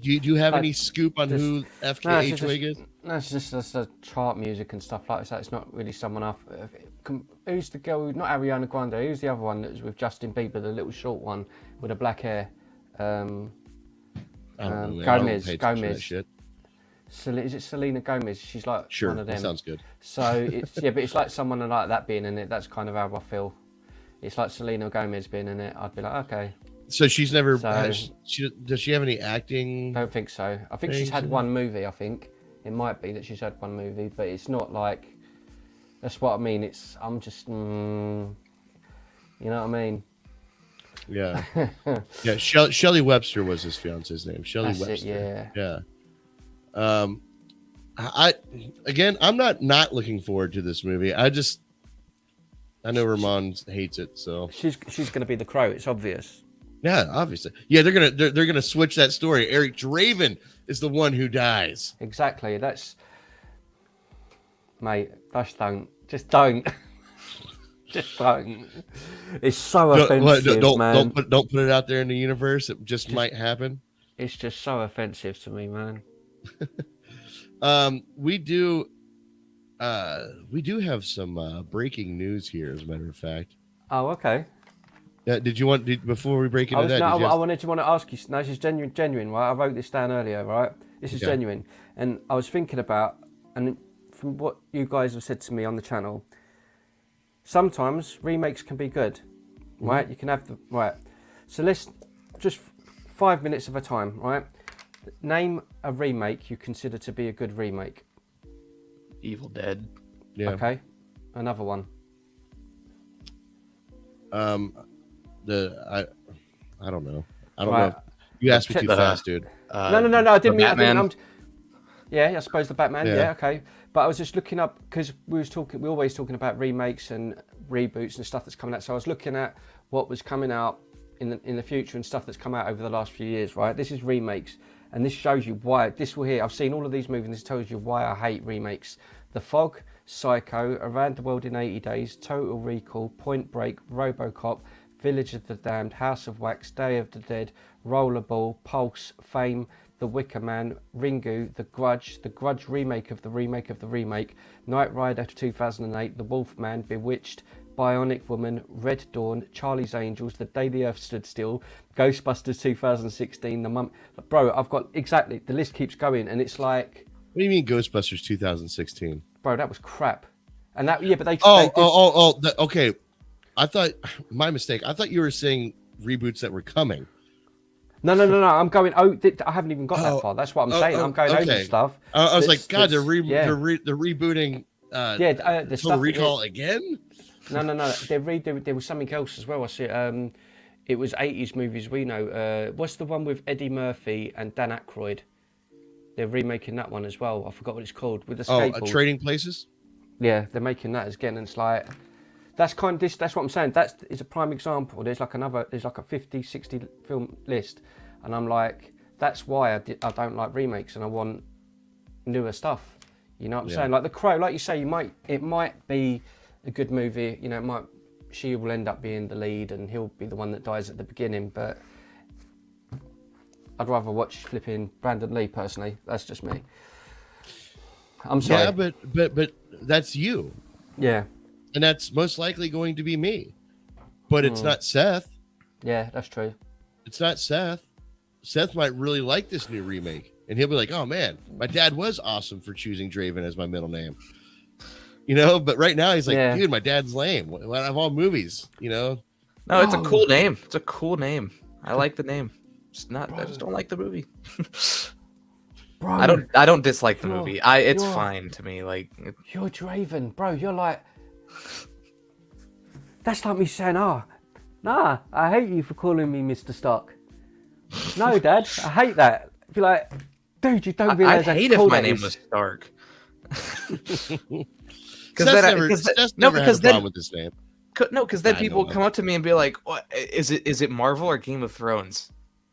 [SPEAKER 2] you have any scoop on who FKH Wig is?
[SPEAKER 5] No, it's just the chart music and stuff like that. It's not really someone off. Who's the girl? Not Ariana Grande. Who's the other one that was with Justin Bieber, the little short one with the black hair?
[SPEAKER 2] Gomez.
[SPEAKER 5] Is it Selena Gomez? She's like one of them.
[SPEAKER 2] That sounds good.
[SPEAKER 5] So but it's like someone like that being in it. That's kind of how I feel. It's like Selena Gomez being in it. I'd be like, okay.
[SPEAKER 2] So she's never. Does she have any acting?
[SPEAKER 5] I don't think so. I think she's had one movie. I think it might be that she's had one movie, but it's not like. That's what I mean. I'm just. You know what I mean?
[SPEAKER 2] Yeah. Yeah. Shelley Webster was his fiance's name. Shelley Webster.
[SPEAKER 5] Yeah.
[SPEAKER 2] I'm not looking forward to this movie. I know Ramon hates it, so
[SPEAKER 5] she's going to be the Crow. It's obvious.
[SPEAKER 2] Yeah, obviously. Yeah, they're gonna switch that story. Eric Draven is the one who dies.
[SPEAKER 5] Exactly. Mate. Just don't. Just don't. It's so offensive, man.
[SPEAKER 2] Don't put it out there in the universe. It just might happen.
[SPEAKER 5] It's just so offensive to me, man.
[SPEAKER 2] We do have some breaking news here, as a matter of fact.
[SPEAKER 5] Oh, okay.
[SPEAKER 2] Yeah, before we break into that?
[SPEAKER 5] I wanted to ask you. No, this is genuine, right? I wrote this down earlier, right? This is genuine, and I was thinking about, and from what you guys have said to me on the channel, sometimes remakes can be good, right? You can have So let's just 5 minutes of a time, right? Name a remake you consider to be a good remake.
[SPEAKER 3] Evil Dead.
[SPEAKER 2] Yeah.
[SPEAKER 5] Okay. Another one.
[SPEAKER 2] I don't know. You asked me too fast, dude.
[SPEAKER 5] No. I didn't mean.
[SPEAKER 3] Batman.
[SPEAKER 5] I suppose the Batman.
[SPEAKER 2] Yeah.
[SPEAKER 5] Yeah, okay. But I was just looking up because we're always talking about remakes and reboots and stuff that's coming out. So I was looking at what was coming out in the future and stuff that's come out over the last few years. Right. This is remakes, and this shows you why. I've seen all of these movies, and this tells you why I hate remakes. The Fog, Psycho, Around the World in 80 Days, Total Recall, Point Break, RoboCop, Village of the Damned, House of Wax, Day of the Dead, Rollerball, Pulse, Fame, The Wicker Man, Ringu, The Grudge remake of the remake of the remake, Knight Rider 2008, The Wolfman, Bewitched, Bionic Woman, Red Dawn, Charlie's Angels, The Day the Earth Stood Still, Ghostbusters 2016, The Mummy. Bro, I've got exactly, the list keeps going, and it's like...
[SPEAKER 2] What do you mean Ghostbusters 2016?
[SPEAKER 5] Bro, that was crap. And that, but they...
[SPEAKER 2] Okay. I thought my mistake. I thought you were saying reboots that were coming.
[SPEAKER 5] No. I'm going. I haven't even got that far. That's what I'm saying. I'm going over stuff.
[SPEAKER 2] I was like, God, they're rebooting.
[SPEAKER 5] The
[SPEAKER 2] Total Recall again.
[SPEAKER 5] No. They're redoing. There was something else as well. I see. It was 80s movies we know. What's the one with Eddie Murphy and Dan Aykroyd? They're remaking that one as well. I forgot what it's called. With the skateboard.
[SPEAKER 2] Trading Places.
[SPEAKER 5] Yeah, they're making that again, and it's like that's what I'm saying. That is a prime example. There's like a 50, 60 film list, and I'm like, that's why I don't like remakes, and I want newer stuff. You know what I'm saying? Like The Crow, like you say, it might be a good movie. You know, she will end up being the lead, and he'll be the one that dies at the beginning. But I'd rather watch flipping Brandon Lee personally. That's just me. I'm sorry.
[SPEAKER 2] Yeah, but that's you.
[SPEAKER 5] Yeah.
[SPEAKER 2] And that's most likely going to be me. But it's not Seth.
[SPEAKER 5] Yeah, that's true.
[SPEAKER 2] It's not Seth. Seth might really like this new remake. And he'll be like, oh man, my dad was awesome for choosing Draven as my middle name. You know, but right now he's like, dude, my dad's lame. Out of all movies, you know?
[SPEAKER 3] No, it's a cool name. It's a cool name. I like the name. I just don't like the movie.
[SPEAKER 5] Bro,
[SPEAKER 3] I don't dislike the movie. It's fine to me. Like,
[SPEAKER 5] you're Draven, bro. You're like, that's like me saying, nah, I hate you for calling me Mr. Stark. No, Dad, I hate that. Be like, dude, you don't realize
[SPEAKER 3] I'd hate if my name was Stark. Because then
[SPEAKER 2] with this name.
[SPEAKER 3] Because then people come up to me and be like, "What is it? Marvel or Game of Thrones?"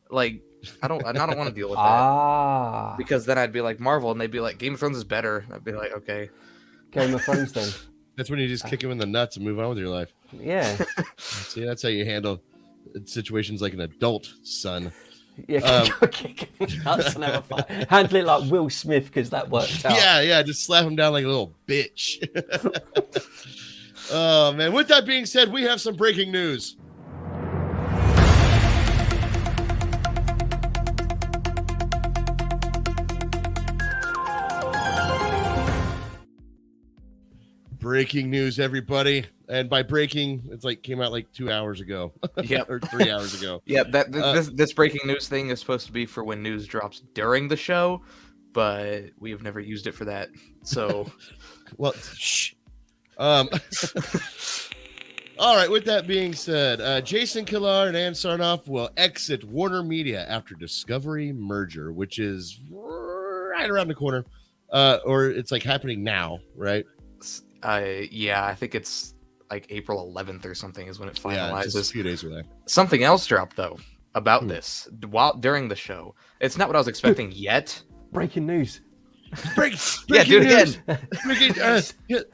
[SPEAKER 3] Like, I don't want to deal with that. Because then I'd be like Marvel, and they'd be like, Game of Thrones is better. I'd be like, okay.
[SPEAKER 5] Game of Thrones then.
[SPEAKER 2] That's when you just kick him in the nuts and move on with your life.
[SPEAKER 5] Yeah.
[SPEAKER 2] See, that's how you handle situations like an adult, son.
[SPEAKER 5] Yeah, kick him in the nuts and have a fight. Handle it like Will Smith because that worked out.
[SPEAKER 2] Yeah, just slap him down like a little bitch. Oh man! With that being said, we have some breaking news. Breaking news, everybody. And by breaking, it's like came out like 2 hours ago.
[SPEAKER 3] Yep.
[SPEAKER 2] Or 3 hours ago.
[SPEAKER 3] Yeah, this breaking news thing is supposed to be for when news drops during the show, but we have never used it for that. So,
[SPEAKER 2] well, shh. All right. With that being said, Jason Kilar and Ann Sarnoff will exit Warner Media after Discovery merger, which is right around the corner, or it's like happening now, right?
[SPEAKER 3] Yeah, I think it's like April 11th or something is when it finalizes.
[SPEAKER 2] Yeah, just a few days away.
[SPEAKER 3] Something else dropped though about this during the show. It's not what I was expecting yet.
[SPEAKER 5] Breaking news.
[SPEAKER 2] Breaking
[SPEAKER 3] do it
[SPEAKER 2] news.
[SPEAKER 3] Again.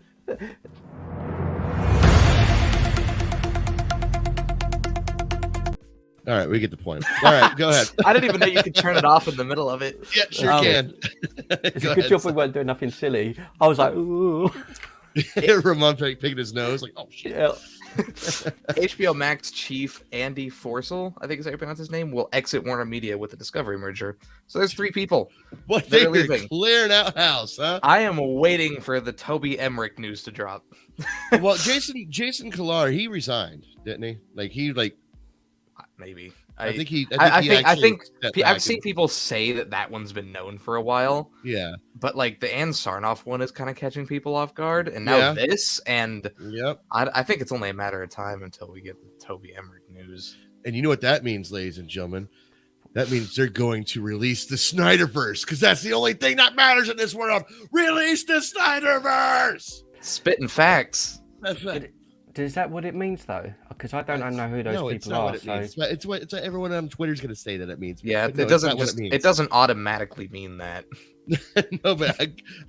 [SPEAKER 2] All right, we get the point. All right, go ahead.
[SPEAKER 3] I didn't even know you could turn it off in the middle of it.
[SPEAKER 2] Yeah, sure can.
[SPEAKER 5] It's a good job we weren't doing nothing silly. I was like, ooh.
[SPEAKER 2] Ramon picking his nose, like, oh shit.
[SPEAKER 5] Yeah.
[SPEAKER 3] HBO Max chief Andy Forssell, I think is how you pronounce his name, will exit Warner Media with the Discovery merger. So there's 3 people.
[SPEAKER 2] What, they were clearing out house, huh?
[SPEAKER 3] I am waiting for the Toby Emmerich news to drop.
[SPEAKER 2] Well, Jason Kilar, he resigned, didn't he?
[SPEAKER 3] Maybe.
[SPEAKER 2] I think
[SPEAKER 3] I've seen people say that one's been known for a while.
[SPEAKER 2] Yeah.
[SPEAKER 3] But like the Ann Sarnoff one is kind of catching people off guard, and now this, and I think it's only a matter of time until we get the Toby Emmerich news.
[SPEAKER 2] And you know what that means, ladies and gentlemen? That means they're going to release the Snyderverse, because that's the only thing that matters in this world. Release the Snyderverse.
[SPEAKER 3] Spitting facts.
[SPEAKER 2] That's right.
[SPEAKER 5] Is that what it means though? Because I don't know who those people are.
[SPEAKER 2] It's what everyone on Twitter's going to say that it means.
[SPEAKER 3] Yeah, it doesn't automatically mean that.
[SPEAKER 2] No, but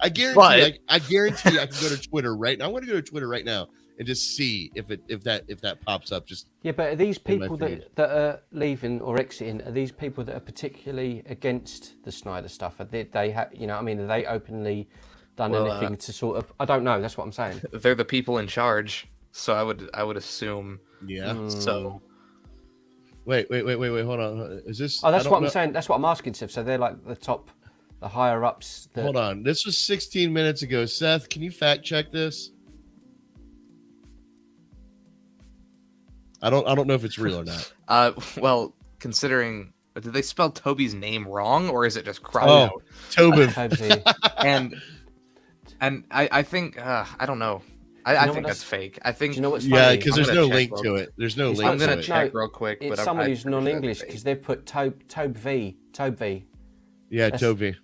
[SPEAKER 2] I guarantee I can go to Twitter right now. I'm going to go to Twitter right now and just see if that pops up. Just
[SPEAKER 5] but are these people that are leaving or exiting? Are these people that are particularly against the Snyder stuff? Are they have are they openly done anything to sort of? I don't know. That's what I'm saying.
[SPEAKER 3] They're the people in charge. So I would assume.
[SPEAKER 2] Yeah.
[SPEAKER 3] So.
[SPEAKER 2] Wait. Hold on. Is this?
[SPEAKER 5] Oh, that's what I'm saying. That's what I'm asking, Seth. So they're like the higher ups.
[SPEAKER 2] Hold on. This was 16 minutes ago. Seth, can you fact check this? I don't know if it's real or not.
[SPEAKER 3] Well, considering, did they spell Toby's name wrong, or is it just crossed
[SPEAKER 2] Oh,
[SPEAKER 3] out?
[SPEAKER 2] Tobin.
[SPEAKER 5] Toby.
[SPEAKER 3] And I think I don't know. I think that's fake. I think.
[SPEAKER 5] Do you know what's funny?
[SPEAKER 2] Yeah, because
[SPEAKER 3] I'm
[SPEAKER 2] there's
[SPEAKER 3] gonna
[SPEAKER 2] no
[SPEAKER 3] check
[SPEAKER 2] link
[SPEAKER 3] real-
[SPEAKER 2] to it. There's no
[SPEAKER 5] It's
[SPEAKER 2] link
[SPEAKER 3] I'm
[SPEAKER 2] to
[SPEAKER 3] gonna
[SPEAKER 2] it.
[SPEAKER 3] check real quick.
[SPEAKER 5] It's
[SPEAKER 3] but
[SPEAKER 5] someone
[SPEAKER 3] I'm
[SPEAKER 5] who's
[SPEAKER 3] pretty sure
[SPEAKER 5] non-English
[SPEAKER 3] that's
[SPEAKER 5] because
[SPEAKER 3] fake.
[SPEAKER 5] they've put Tobe V.
[SPEAKER 2] Yeah,
[SPEAKER 5] That's-
[SPEAKER 2] Toby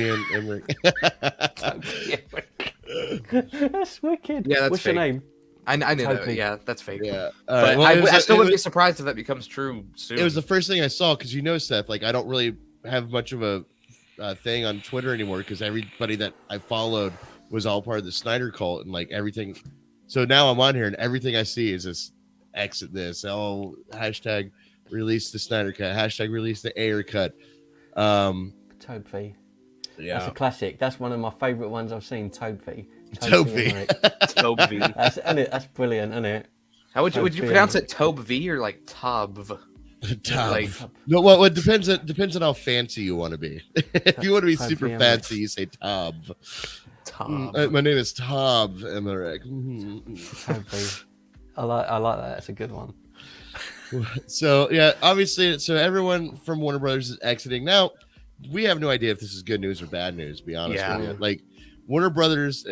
[SPEAKER 2] and Emmerich.
[SPEAKER 5] That's wicked.
[SPEAKER 3] Yeah, that's
[SPEAKER 5] What's
[SPEAKER 3] fake.
[SPEAKER 5] your name?
[SPEAKER 3] I knew that.
[SPEAKER 5] Toby.
[SPEAKER 3] Yeah, that's fake.
[SPEAKER 2] Yeah. All
[SPEAKER 3] But
[SPEAKER 2] right. Well,
[SPEAKER 3] I still wouldn't
[SPEAKER 2] it
[SPEAKER 3] be surprised if that becomes true soon.
[SPEAKER 2] was the first thing I saw because Seth, like I don't really have much of a thing on Twitter anymore because everybody that I followed was all part of the Snyder cult and like everything. So now I'm on here and everything I see is this exit this. Oh, hashtag release the Snyder cut. Hashtag release the Ayer cut.
[SPEAKER 5] Tobe V.
[SPEAKER 2] Yeah.
[SPEAKER 5] That's a classic. That's one of my favourite ones I've seen. Tobe V.
[SPEAKER 2] Toby.
[SPEAKER 3] Toby.
[SPEAKER 5] That's brilliant, isn't it?
[SPEAKER 3] How would you
[SPEAKER 5] Toby.
[SPEAKER 3] pronounce it? Tobe V or like Tub?
[SPEAKER 2] Top.
[SPEAKER 3] Like,
[SPEAKER 2] No, well, it depends on how fancy you want to be. If you want to be
[SPEAKER 5] Toby
[SPEAKER 2] super
[SPEAKER 5] Emmerich.
[SPEAKER 2] fancy, you say Tob.
[SPEAKER 3] Tub.
[SPEAKER 2] My name is Tob Emmerich.
[SPEAKER 5] Tobe V. I like that. That's a good one.
[SPEAKER 2] So yeah, obviously, so everyone from Warner Brothers is exiting. Now, we have no idea if this is good news or bad news. To be honest
[SPEAKER 3] Yeah.
[SPEAKER 2] with you, like Warner Brothers,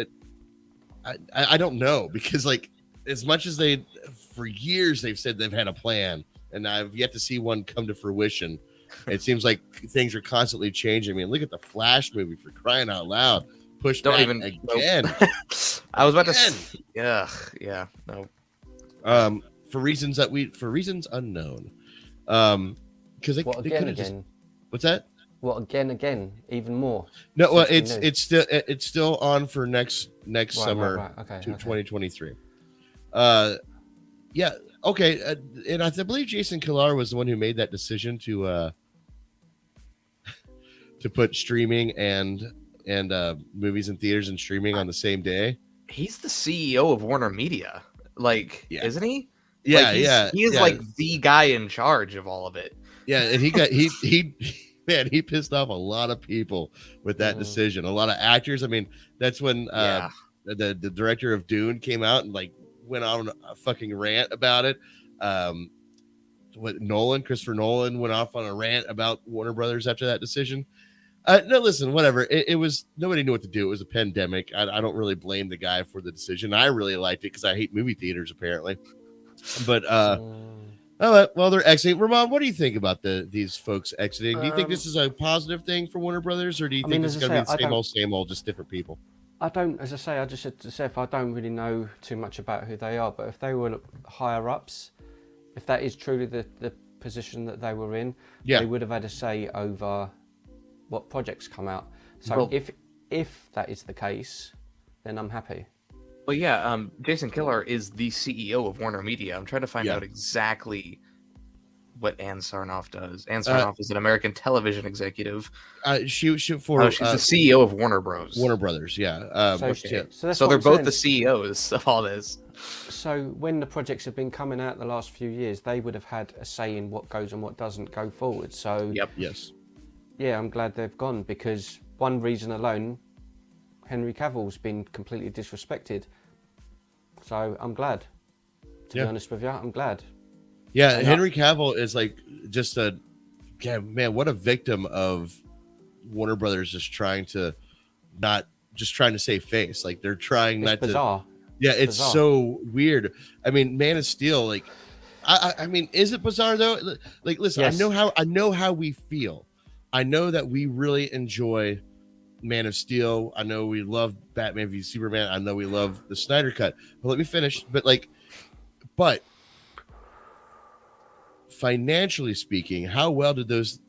[SPEAKER 2] I don't know because like as much as for years they've said they've had a plan, and I've yet to see one come to fruition. It seems like things are constantly changing. I mean, look at the Flash movie for crying out loud. Push
[SPEAKER 3] Don't
[SPEAKER 2] back
[SPEAKER 3] even-
[SPEAKER 2] again.
[SPEAKER 3] I was about to.
[SPEAKER 2] Again.
[SPEAKER 3] Yeah. No.
[SPEAKER 2] For reasons unknown. Because they
[SPEAKER 5] What
[SPEAKER 2] could
[SPEAKER 5] again?
[SPEAKER 2] have just.
[SPEAKER 5] Again?
[SPEAKER 2] What's that?
[SPEAKER 5] What again? Even more.
[SPEAKER 2] No, well,
[SPEAKER 5] Something new.
[SPEAKER 2] it's still on for next summer,
[SPEAKER 5] Right. Okay.
[SPEAKER 2] to
[SPEAKER 5] Okay.
[SPEAKER 2] 2023. Yeah, okay, and I believe Jason Kilar was the one who made that decision to put streaming and movies in theaters and streaming on the same day.
[SPEAKER 3] He's the CEO of Warner Media. Like,
[SPEAKER 2] Yeah.
[SPEAKER 3] isn't he?
[SPEAKER 2] Yeah,
[SPEAKER 3] Like, he is like the guy in charge of all of it.
[SPEAKER 2] yeah, and he man, he pissed off a lot of people with that decision. A lot of actors. I mean, that's when the director of Dune came out and like went on a fucking rant about it. Christopher Nolan went off on a rant about Warner Brothers after that decision. No, listen, whatever. It was, nobody knew what to do. It was a pandemic. I don't really blame the guy for the decision. I really liked it because I hate movie theaters apparently. But well, they're exiting. Ramon, what do you think about these folks exiting? Do you think this is a positive thing for Warner Brothers, or do you think
[SPEAKER 5] mean,
[SPEAKER 2] it's
[SPEAKER 5] as I
[SPEAKER 2] going to
[SPEAKER 5] say,
[SPEAKER 2] be the same old, just different people?
[SPEAKER 5] I don't, as I say, I just said to Seth, I don't really know too much about who they are, but if they were higher ups, if that is truly the position that they were in, they would have had a say over what projects come out. So
[SPEAKER 3] Well-
[SPEAKER 5] if that is the case, then I'm happy.
[SPEAKER 3] Well, yeah. Jason Kilar is the CEO of Warner Media. I'm trying to find out exactly what Ann Sarnoff does. Ann Sarnoff is an American television executive.
[SPEAKER 2] She's the
[SPEAKER 3] CEO of Warner Bros.
[SPEAKER 2] Warner Brothers. Yeah.
[SPEAKER 5] So
[SPEAKER 2] yeah.
[SPEAKER 5] that's what
[SPEAKER 3] So they're
[SPEAKER 5] I'm
[SPEAKER 3] both
[SPEAKER 5] saying.
[SPEAKER 3] the CEOs of all this.
[SPEAKER 5] So when the projects have been coming out the last few years, they would have had a say in what goes and what doesn't go forward. So
[SPEAKER 2] Yes.
[SPEAKER 5] yeah, I'm glad they've gone because one reason alone, Henry Cavill's been completely disrespected. So I'm glad. To be honest with you, I'm glad.
[SPEAKER 2] Yeah, Henry Cavill is like just what a victim of Warner Brothers just trying to save face. Like they're trying not
[SPEAKER 5] bizarre.
[SPEAKER 2] to. Yeah, it's
[SPEAKER 5] bizarre.
[SPEAKER 2] so weird. I mean, Man of Steel. Like, I mean, is it bizarre though? Like, listen,
[SPEAKER 5] Yes.
[SPEAKER 2] I know how we feel. I know that we really enjoy Man of Steel. I know we love Batman v Superman. I know we love the Snyder Cut. But let me finish. But financially speaking, how well did those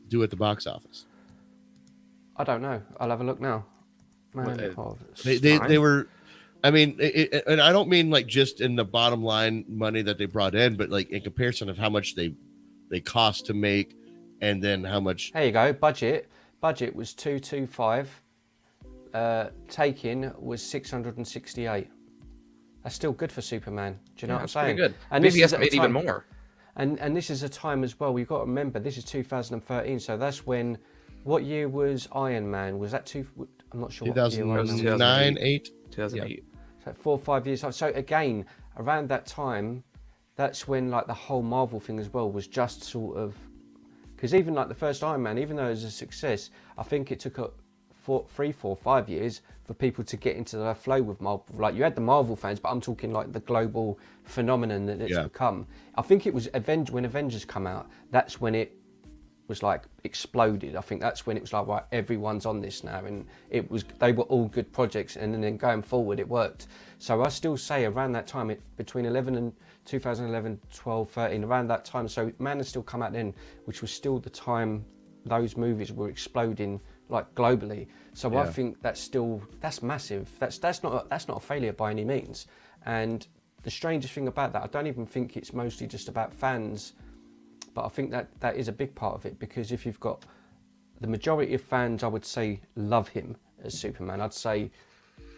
[SPEAKER 2] do at the box office?
[SPEAKER 5] I don't know. I'll have a look now.
[SPEAKER 2] They were. I mean, and I don't mean like just in the bottom line money that they brought in, but like in comparison of how much they cost to make, and then how much.
[SPEAKER 5] There you go. Budget was 225. Take-in was 668. That's still good for Superman. Do you know what I'm
[SPEAKER 3] That's
[SPEAKER 5] saying?
[SPEAKER 3] pretty good.
[SPEAKER 5] And
[SPEAKER 3] Maybe
[SPEAKER 5] this is
[SPEAKER 3] it's
[SPEAKER 5] at a
[SPEAKER 3] made even
[SPEAKER 5] time-
[SPEAKER 3] more.
[SPEAKER 5] And this is a time as well. We've got to remember this is 2013. So that's when. What year was Iron Man? Was that I'm not sure. What year Iron Man was.
[SPEAKER 2] 2009, 8.
[SPEAKER 3] 2008.
[SPEAKER 5] So 4 or 5 years. So again, around that time, that's when like the whole Marvel thing as well was just sort of, because even like the first Iron Man, even though it was a success, I think it took 3, 4, 5 years for people to get into the flow with Marvel. Like you had the Marvel fans, but I'm talking like the global phenomenon that it's become. I think it was when Avengers come out, that's when it was like exploded. I think that's when it was like, right, everyone's on this now, and they were all good projects, and then going forward it worked. So I still say around that time, between 2011, 12, 13, around that time. So Man of Steel come out then, which was still the time those movies were exploding like globally. So I think that's massive. That's not a failure by any means. And the strangest thing about that, I don't even think it's mostly just about fans, but I think that is a big part of it, because if you've got the majority of fans, I would say, love him as Superman. I'd say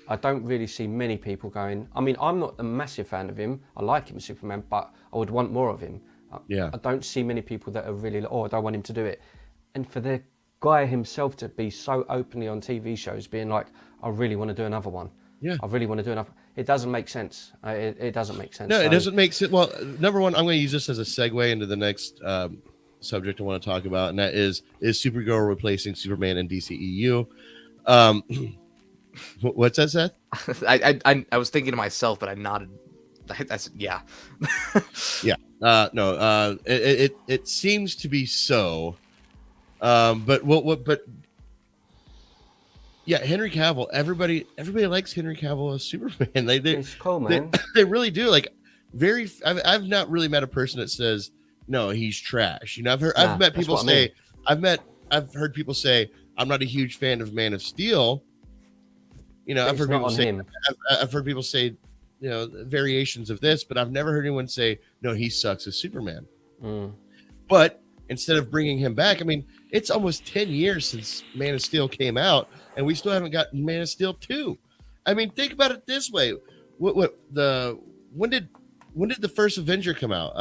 [SPEAKER 5] I don't really see many people going, I mean, I'm not a massive fan of him. I like him as Superman, but I would want more of him. I don't see many people that are really, I don't want him to do it. And for the guy himself to be so openly on TV shows, being like, I really want to do another one. I really want to do another. It doesn't make sense. It doesn't make sense.
[SPEAKER 2] No, it doesn't make sense. Well, number one, I'm going to use this as a segue into the next subject I want to talk about, and that is Supergirl replacing Superman in DCEU. What's that, Seth?
[SPEAKER 3] I was thinking to myself, but I nodded. That's yeah.
[SPEAKER 2] No. It seems to be so. But yeah, Henry Cavill. Everybody likes Henry Cavill as Superman.
[SPEAKER 5] It's cool, man.
[SPEAKER 2] They really do. Like, I've not really met a person that says no, he's trash. You know, I've met people say, I've heard people say, I'm not a huge fan of Man of Steel. You know, I've heard people say, you know, variations of this, but I've never heard anyone say, no, he sucks as Superman. But instead of bringing him back, I mean, it's almost 10 years since Man of Steel came out, and we still haven't gotten Man of Steel 2. I mean, think about it this way. When did the first Avenger come out?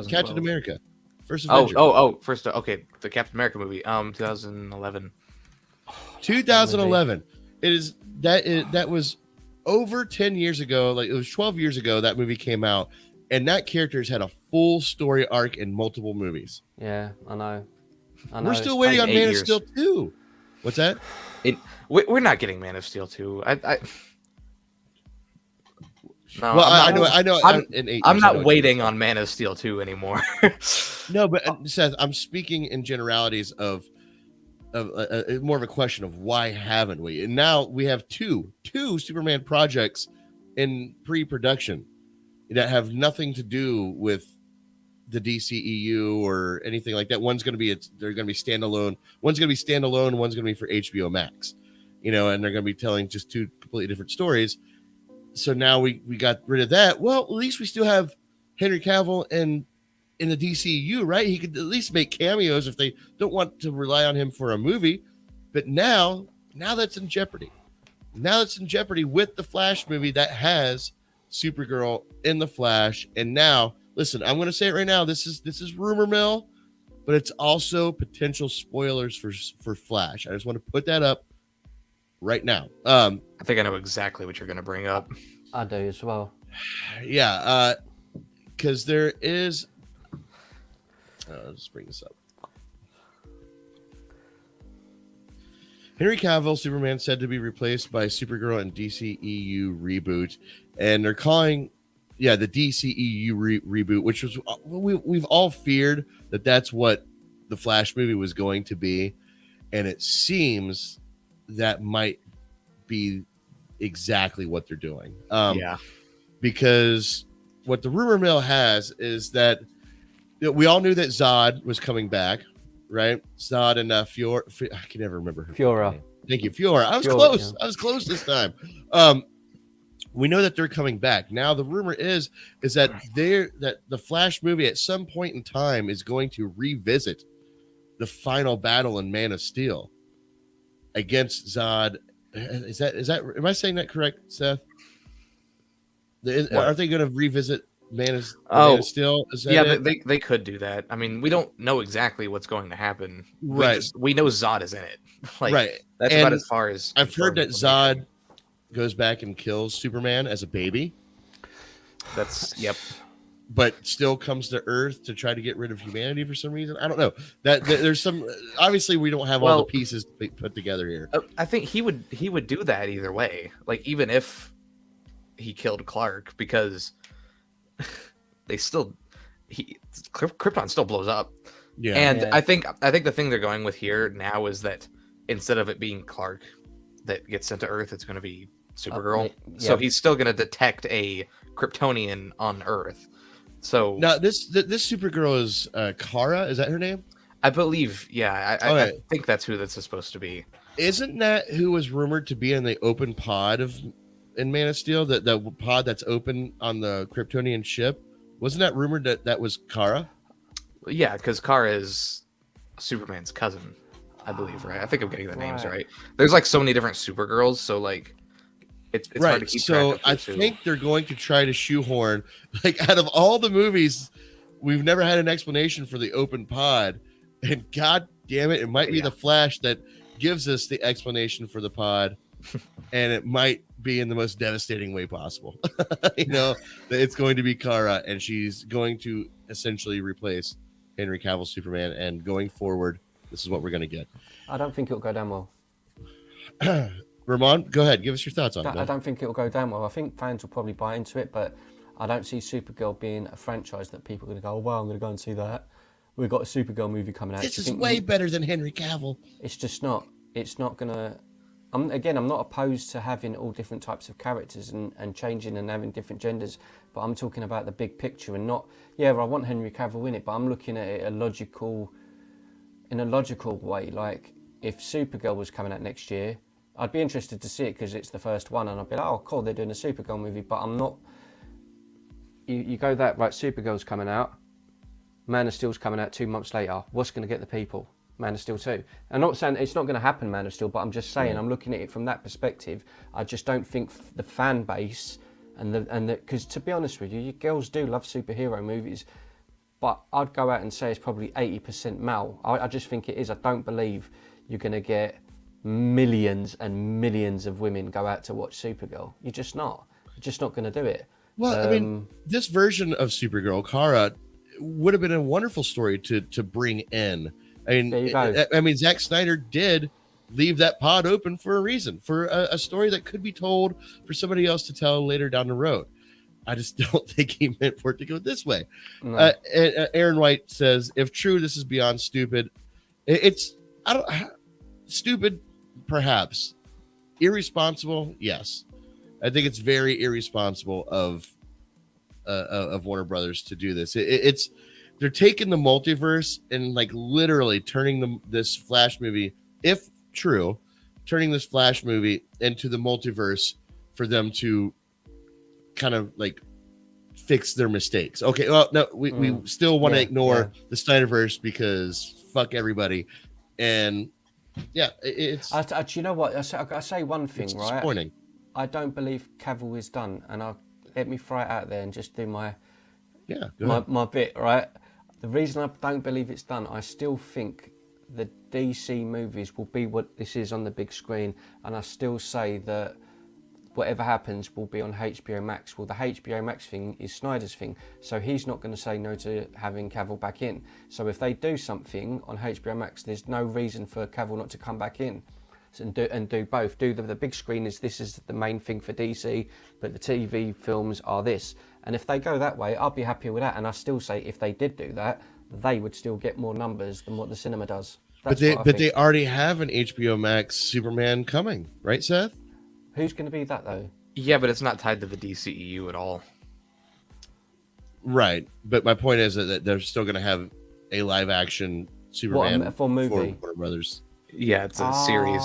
[SPEAKER 2] Captain America. First Avenger.
[SPEAKER 3] Okay, the Captain America movie. 2011.
[SPEAKER 2] 2011. That was over 10 years ago. Like, it was 12 years ago that movie came out, and that character's had a full story arc in multiple movies.
[SPEAKER 5] Yeah, I know.
[SPEAKER 2] We're still waiting on Man of Steel 2. What's that?
[SPEAKER 3] We're not getting Man of Steel 2. No,
[SPEAKER 2] well, I know.
[SPEAKER 3] I'm not waiting on Man of Steel 2 anymore.
[SPEAKER 2] No, but Seth, I'm speaking in generalities of more of a question of why haven't we? And now we have two Superman projects in pre-production that have nothing to do with the DCEU or anything like that. One's going to be they're going to be standalone. One's going to be standalone. One's going to be for HBO Max. You know, and they're going to be telling just two completely different stories. So now we got rid of that. Well, at least we still have Henry Cavill in the DCU, right? He could at least make cameos if they don't want to rely on him for a movie. But now that's in jeopardy. Now it's in jeopardy with the Flash movie that has Supergirl in the Flash. And now, listen, I'm going to say it right now. This is rumor mill, but it's also potential spoilers for Flash. I just want to put that up right now.
[SPEAKER 3] I think I know exactly what you're going to bring up.
[SPEAKER 5] I do as well.
[SPEAKER 2] Yeah, because there is. Let's bring this up. Henry Cavill, Superman, said to be replaced by Supergirl in DCEU reboot, and they're calling, the DCEU reboot, which was we've all feared that's what the Flash movie was going to be, and it seems that might be exactly what they're doing. Because what the rumor mill has is that we all knew that Zod was coming back, right? Zod and Fiora. I can never remember her
[SPEAKER 5] Fiora.
[SPEAKER 2] name. Thank you, Fiora. I was close. Yeah. I was close this time. We know that they're coming back. Now the rumor is that the Flash movie at some point in time is going to revisit the final battle in Man of Steel against Zod. Is that? Am I saying that correct, Seth? Are they going to revisit Man of Steel?
[SPEAKER 3] They could do that. I mean, we don't know exactly what's going to happen.
[SPEAKER 2] Right.
[SPEAKER 3] We know Zod is in it.
[SPEAKER 2] Right.
[SPEAKER 3] That's about as far as
[SPEAKER 2] I've heard that Zod goes back and kills Superman as a baby.
[SPEAKER 3] That's yep.
[SPEAKER 2] but still comes to Earth to try to get rid of humanity for some reason. I don't know. That there's some. Obviously, we don't have all the pieces put together here.
[SPEAKER 3] I think he would do that either way. Like even if he killed Clark, because Krypton still blows up.
[SPEAKER 2] Yeah,
[SPEAKER 3] and I think the thing they're going with here now is that instead of it being Clark that gets sent to Earth, it's going to be Supergirl. So he's still going to detect a Kryptonian on Earth. So
[SPEAKER 2] now this Supergirl is Kara. Is that her name?
[SPEAKER 3] I believe. Yeah, I think that's who this is supposed to be.
[SPEAKER 2] Isn't that who was rumored to be in the open pod in Man of Steel? The pod that's open on the Kryptonian ship. Wasn't that rumored that was Kara?
[SPEAKER 3] Yeah, because Kara is Superman's cousin, I believe, right? I think I'm getting the names right. There's like so many different Supergirls, so like it's
[SPEAKER 2] right.
[SPEAKER 3] Hard to keep track of
[SPEAKER 2] I think they're going to try to shoehorn, like, out of all the movies, we've never had an explanation for the open pod, and god damn it, it might be the Flash that gives us the explanation for the pod, and it might be in the most devastating way possible. It's going to be Kara, and she's going to essentially replace Henry Cavill's Superman, and going forward, this is what we're going to get.
[SPEAKER 5] I don't think it'll go down well.
[SPEAKER 2] Ramon, go ahead. Give us your thoughts on it.
[SPEAKER 5] I don't think it'll go down well. I think fans will probably buy into it, but I don't see Supergirl being a franchise that people are going to go, oh, well, I'm going to go and see that. We've got a Supergirl movie coming out.
[SPEAKER 2] This is way better than Henry Cavill.
[SPEAKER 5] It's just not. It's not going to... I'm not opposed to having all different types of characters and changing and having different genders, but I'm talking about the big picture and not... Yeah, I want Henry Cavill in it, but I'm looking at it in a logical way. Like, if Supergirl was coming out next year, I'd be interested to see it because it's the first one, and I'd be like, oh, cool, they're doing a Supergirl movie, but I'm not... You go that, right, Supergirl's coming out, Man of Steel's coming out 2 months later, what's going to get the people? Man of Steel 2. I'm not saying it's not going to happen, Man of Steel, but I'm just saying, I'm looking at it from that perspective. I just don't think the fan base because to be honest with you girls do love superhero movies, but I'd go out and say it's probably 80% male. I just think it is. I don't believe you're going to get millions and millions of women go out to watch Supergirl. You're just not. You're just not going to do it.
[SPEAKER 2] Well, I mean, this version of Supergirl, Kara, would have been a wonderful story to bring in. I mean, Zack Snyder did leave that pod open for a reason, for a story that could be told for somebody else to tell later down the road. I just don't think he meant for it to go this way. No. Aaron White says, if true, this is beyond stupid. Stupid, perhaps. Irresponsible, yes. I think it's very irresponsible of Warner Brothers to do this. They're taking the multiverse and like literally turning this Flash movie, if true, turning this Flash movie into the multiverse for them to kind of like fix their mistakes. Okay, well, no, we still want to ignore the Snyderverse because fuck everybody. And it's...
[SPEAKER 5] you know what? I say one thing, right?
[SPEAKER 2] Disappointing.
[SPEAKER 5] I don't believe Cavill is done, and let me throw it out there and just do my bit, right? The reason I don't believe it's done, I still think the DC movies will be what this is on the big screen, and I still say that whatever happens will be on HBO Max. Well, the HBO Max thing is Snyder's thing, so he's not going to say no to having Cavill back in. So if they do something on HBO Max, there's no reason for Cavill not to come back in and do both. The big screen this is the main thing for DC, but the TV films are this. And if they go that way, I'll be happy with that. And I still say if they did do that, they would still get more numbers than what the cinema does. But
[SPEAKER 2] they already have an HBO Max Superman coming, right, Seth?
[SPEAKER 5] Who's going to be that though?
[SPEAKER 3] Yeah, but it's not tied to the DCEU at all.
[SPEAKER 2] Right, but my point is that they're still going to have a live action Superman
[SPEAKER 5] for movie
[SPEAKER 2] for Warner Brothers.
[SPEAKER 3] Yeah, it's a series.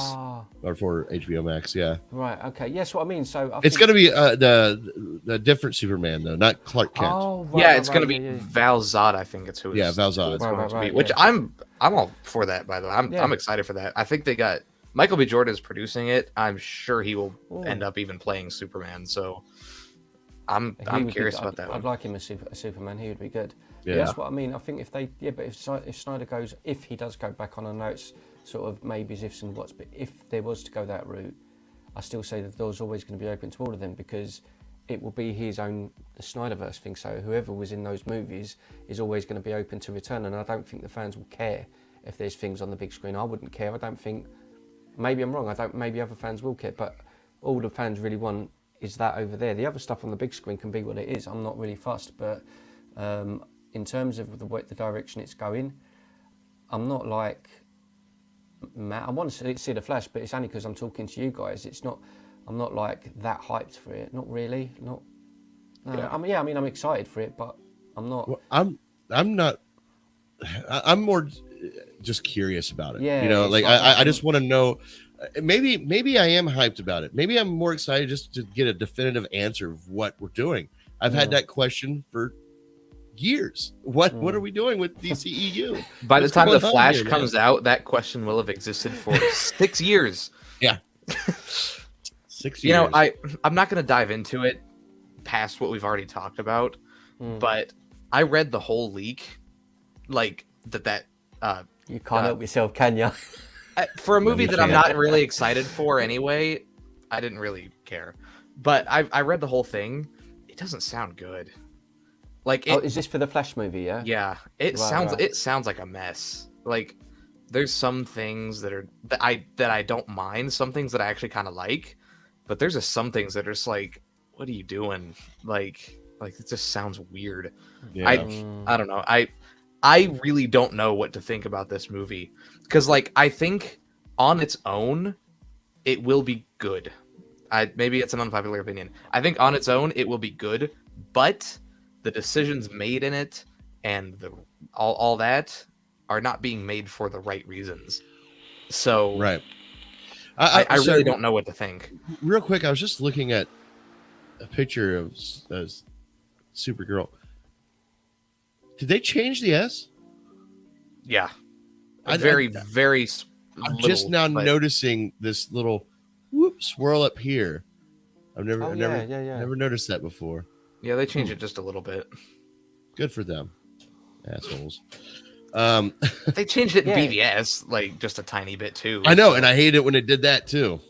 [SPEAKER 2] Or for HBO Max, yeah.
[SPEAKER 5] Right, okay. Yes, what I mean. So
[SPEAKER 2] it's going to be the different Superman, though, not Clark Kent.
[SPEAKER 5] Oh, right,
[SPEAKER 3] yeah, it's going to be Val Zod, I think it's who.
[SPEAKER 2] Yeah, Val Zod.
[SPEAKER 5] Right,
[SPEAKER 3] which I'm all for that, by the way. I'm excited for that. I think they got Michael B. Jordan is producing it. I'm sure he will end up even playing Superman. So I'm curious about that.
[SPEAKER 5] I'd like him as Superman. He would be good.
[SPEAKER 2] Yeah,
[SPEAKER 5] that's what I mean. I think if Snyder goes, if he does go back on, I know it's sort of maybes, ifs and whats, but if there was to go that route, I still say the door's always going to be open to all of them, because it will be his own the Snyderverse thing. So whoever was in those movies is always going to be open to return, and I don't think the fans will care if there's things on the big screen. I wouldn't care. I don't think. Maybe I'm wrong. I don't. Maybe other fans will care, but all the fans really want is that over there. The other stuff on the big screen can be what it is. I'm not really fussed, but in terms of the direction it's going, I'm not like Matt. I want to see the Flash, but it's only because I'm talking to you guys. It's not. I'm not like that hyped for it. Not really. Not. No. Yeah. I mean, I'm excited for it, but I'm not.
[SPEAKER 2] Well, I'm not. I'm more just curious about it.
[SPEAKER 5] Yeah.
[SPEAKER 2] You know, like I just want to know. Maybe I am hyped about it. Maybe I'm more excited just to get a definitive answer of what we're doing. I've had that question for years. What are we doing with DCEU?
[SPEAKER 3] By the time the Flash comes out, that question will have existed for 6 years.
[SPEAKER 2] Yeah. 6 years.
[SPEAKER 3] You know, I'm not going to dive into it past what we've already talked about, but I read the whole leak, like that.
[SPEAKER 5] You can't help yourself, can you?
[SPEAKER 3] For a movie that I'm not really excited for anyway, I didn't really care. But I read the whole thing. It doesn't sound good. Like,
[SPEAKER 5] is this for the Flash movie? Yeah.
[SPEAKER 3] Yeah, it sounds like a mess. Like, there's some things that I don't mind. Some things that I actually kind of like, but there's just some things that are just like, what are you doing? Like it just sounds weird. Yeah. I don't know. I really don't know what to think about this movie, because like I think on its own it will be good. Maybe it's an unpopular opinion. I think on its own it will be good, but the decisions made in it and all that are not being made for the right reasons. So
[SPEAKER 2] right.
[SPEAKER 3] I really don't know what to think.
[SPEAKER 2] Real quick, I was just looking at a picture of Supergirl. Did they change the S?
[SPEAKER 3] Yeah.
[SPEAKER 2] I'm just now noticing this little swirl up here. I've never noticed that before.
[SPEAKER 3] Yeah, they changed it just a little bit.
[SPEAKER 2] Good for them. Assholes.
[SPEAKER 3] They changed it in BVS, like just a tiny bit too.
[SPEAKER 2] I know, and I hate it when it did that too.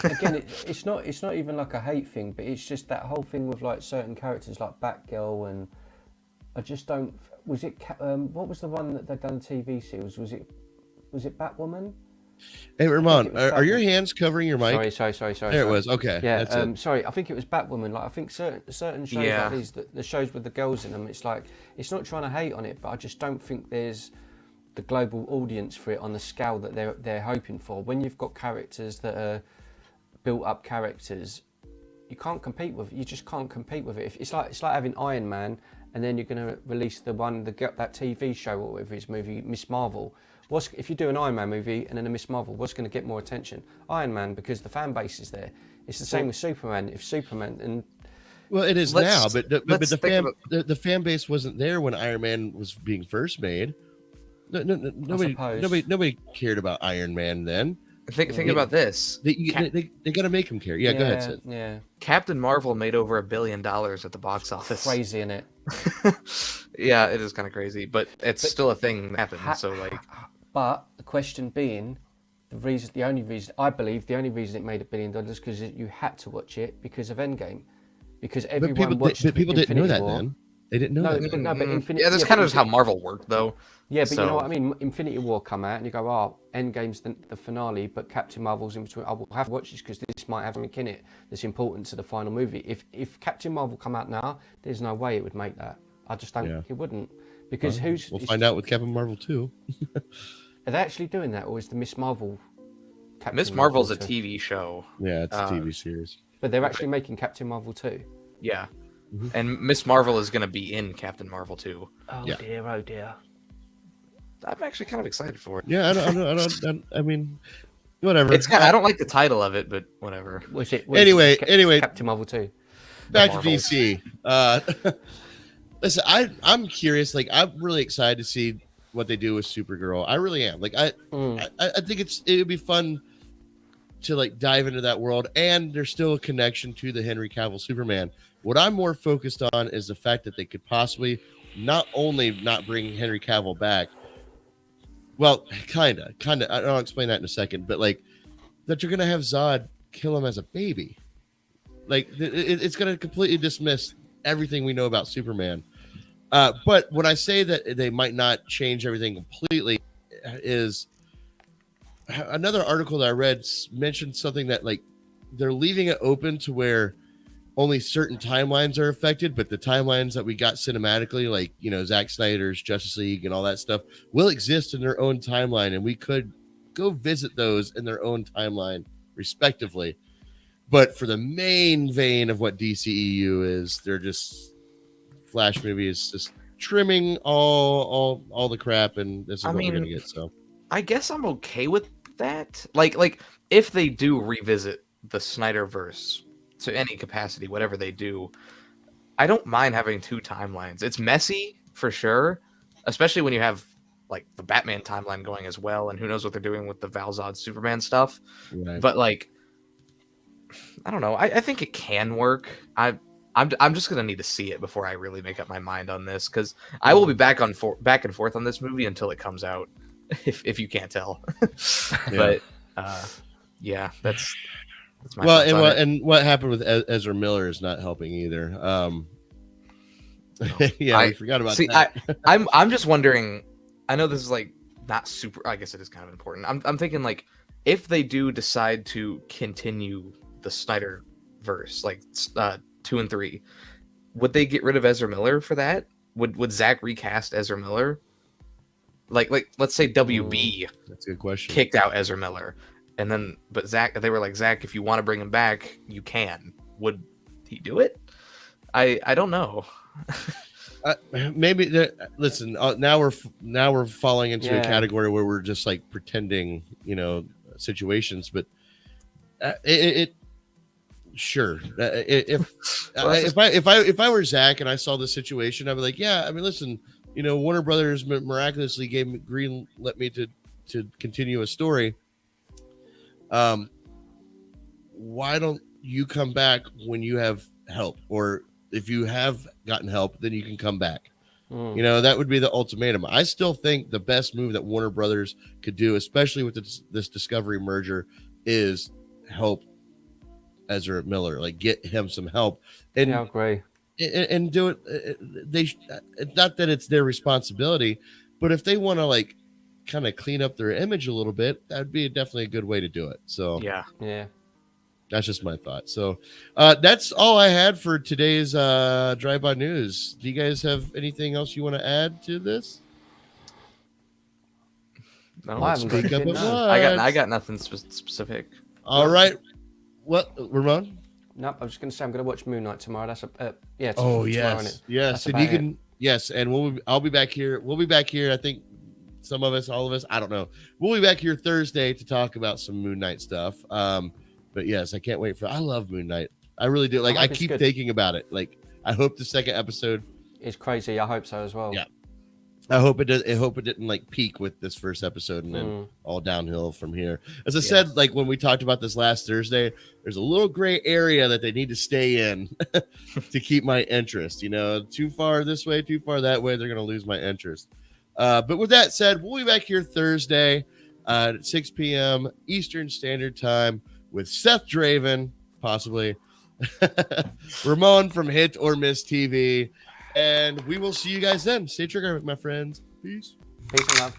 [SPEAKER 5] Again, it's not even like a hate thing, but it's just that whole thing with like certain characters like Batgirl, and I just don't. Was it what was the one that they'd done TV series? Was it Batwoman?
[SPEAKER 2] Hey Ramon, are your hands covering your mic?
[SPEAKER 5] Sorry.
[SPEAKER 2] There it was. Okay.
[SPEAKER 5] Yeah.
[SPEAKER 2] That's it.
[SPEAKER 5] Sorry, I think it was Batwoman. Like I think certain shows like these, the shows with the girls in them, it's like it's not trying to hate on it, but I just don't think there's the global audience for it on the scale that they're hoping for. When you've got characters that are built up characters, you can't compete with. You just can't compete with it. It's like having Iron Man, and then you're going to release that TV show or whatever his movie, Miss Marvel. If you do an Iron Man movie and then a Miss Marvel, what's going to get more attention? Iron Man, because the fan base is there. It's the same with Superman. If Superman and
[SPEAKER 2] it is now, but the fan base wasn't there when Iron Man was being first made. Nobody cared about Iron Man then.
[SPEAKER 3] Think about this.
[SPEAKER 2] They got to make him care. Yeah, go ahead, Seth.
[SPEAKER 5] Yeah.
[SPEAKER 3] Captain Marvel made over $1 billion at the box office.
[SPEAKER 5] Crazy, isn't it?
[SPEAKER 3] Yeah, it is kind of crazy, but it's still a thing that happens.
[SPEAKER 5] But the question being, the only reason it made $1 billion is because you had to watch it because of Endgame, because everyone watched. But
[SPEAKER 2] people didn't know that
[SPEAKER 5] War.
[SPEAKER 2] then. They didn't know that.
[SPEAKER 5] No, but Infinity.
[SPEAKER 3] Yeah, that's kind of just how Marvel worked, though.
[SPEAKER 5] Yeah, but you know what I mean. Infinity War come out, and you go, "Oh, Endgame's the finale," but Captain Marvel's in between. I will have to watch this because this might have something in it that's important to the final movie. If Captain Marvel come out now, there's no way it would make that. I just don't think it wouldn't, because
[SPEAKER 2] we'll find out with Captain Marvel 2.
[SPEAKER 5] Are they actually doing that, or is the Miss Marvel?
[SPEAKER 3] Miss Marvel's a TV show.
[SPEAKER 2] Yeah, it's a TV series.
[SPEAKER 5] But they're actually making Captain Marvel 2.
[SPEAKER 3] Yeah. Mm-hmm. And Miss Marvel is going to be in Captain Marvel 2.
[SPEAKER 5] Oh dear.
[SPEAKER 3] I'm actually kind of excited for it.
[SPEAKER 2] Yeah, I mean, whatever.
[SPEAKER 3] I don't like the title of it, but whatever.
[SPEAKER 2] Anyway,
[SPEAKER 5] Captain Marvel 2.
[SPEAKER 2] Back to DC. Listen, I'm curious. Like, I'm really excited to see what they do with Supergirl. I really am. Like, I think it would be fun to like dive into that world, and there's still a connection to the Henry Cavill Superman. What I'm more focused on is the fact that they could possibly not only not bring Henry Cavill back, well, kind of. I'll explain that in a second, but like that you're gonna have Zod kill him as a baby. Like it's going to completely dismiss everything we know about Superman. But when I say that they might not change everything completely, is another article that I read mentioned something that like they're leaving it open to where only certain timelines are affected, but the timelines that we got cinematically, like, you know, Zack Snyder's Justice League and all that stuff, will exist in their own timeline, and we could go visit those in their own timeline respectively. But for the main vein of what DCEU is, they're just Flash movies, just trimming all the crap, and this is what we're gonna get. So
[SPEAKER 3] I guess I'm okay with that. Like if they do revisit the Snyderverse to any capacity, whatever they do, I don't mind having two timelines. It's messy for sure, especially when you have like the Batman timeline going as well, and who knows what they're doing with the Val Zod Superman stuff. Right. But like, I don't know. I think it can work. I'm just gonna need to see it before I really make up my mind on this, because I will be back and forth on this movie until it comes out, if you can't tell. But yeah, that's my
[SPEAKER 2] and what happened with Ezra Miller is not helping either. I forgot about that.
[SPEAKER 3] I'm just wondering. I know this is like not super. I guess it is kind of important. I'm thinking like if they do decide to continue the Snyderverse, like 2 and 3, would they get rid of Ezra Miller for that? Would Zach recast Ezra Miller? Like let's say WB.
[SPEAKER 2] That's a good question.
[SPEAKER 3] Kicked out Ezra Miller, and then but they were like, Zach, if you want to bring him back, you can. Would he do it? I don't know.
[SPEAKER 2] Maybe listen. Now we're falling into a category where we're just like pretending, you know, situations. But sure. If I were Zach and I saw this situation, I'd be like, yeah. I mean, listen, you know, Warner Brothers miraculously gave me let me to continue a story. Why don't you come back when you have help, or if you have gotten help, then you can come back. You know, that would be the ultimatum. I still think the best move that Warner Brothers could do, especially with this Discovery merger, is help Ezra Miller, like get him some help, and
[SPEAKER 5] I agree,
[SPEAKER 2] and do it. It's not that it's their responsibility, but if they want to like kind of clean up their image a little bit, that'd be definitely a good way to do it. So
[SPEAKER 5] yeah.
[SPEAKER 2] That's just my thought. So that's all I had for today's drive-by news. Do you guys have anything else you want to add to this?
[SPEAKER 3] No, I got nothing specific.
[SPEAKER 2] All right. What, Ramon?
[SPEAKER 5] Nope. I was just going to say I'm going to watch Moon Knight tomorrow. That's yes.
[SPEAKER 2] Oh yes, yes. And you can and I'll be back here. We'll be back here. I think some of us, all of us. I don't know. We'll be back here Thursday to talk about some Moon Knight stuff. But yes, I can't wait I love Moon Knight. I really do. Like I keep thinking about it. Like I hope the second episode
[SPEAKER 5] is crazy. I hope so as well.
[SPEAKER 2] Yeah. I hope it didn't like peak with this first episode and then all downhill from here. As I said, like when we talked about this last Thursday, there's a little gray area that they need to stay in to keep my interest. You know, too far this way, too far that way, they're going to lose my interest. But with that said, we'll be back here Thursday at 6 p.m. Eastern Standard Time with Seth Draven, possibly Ramon from Hit or Miss TV. And we will see you guys then. Stay trigger, my friends. Peace.
[SPEAKER 5] Peace and love.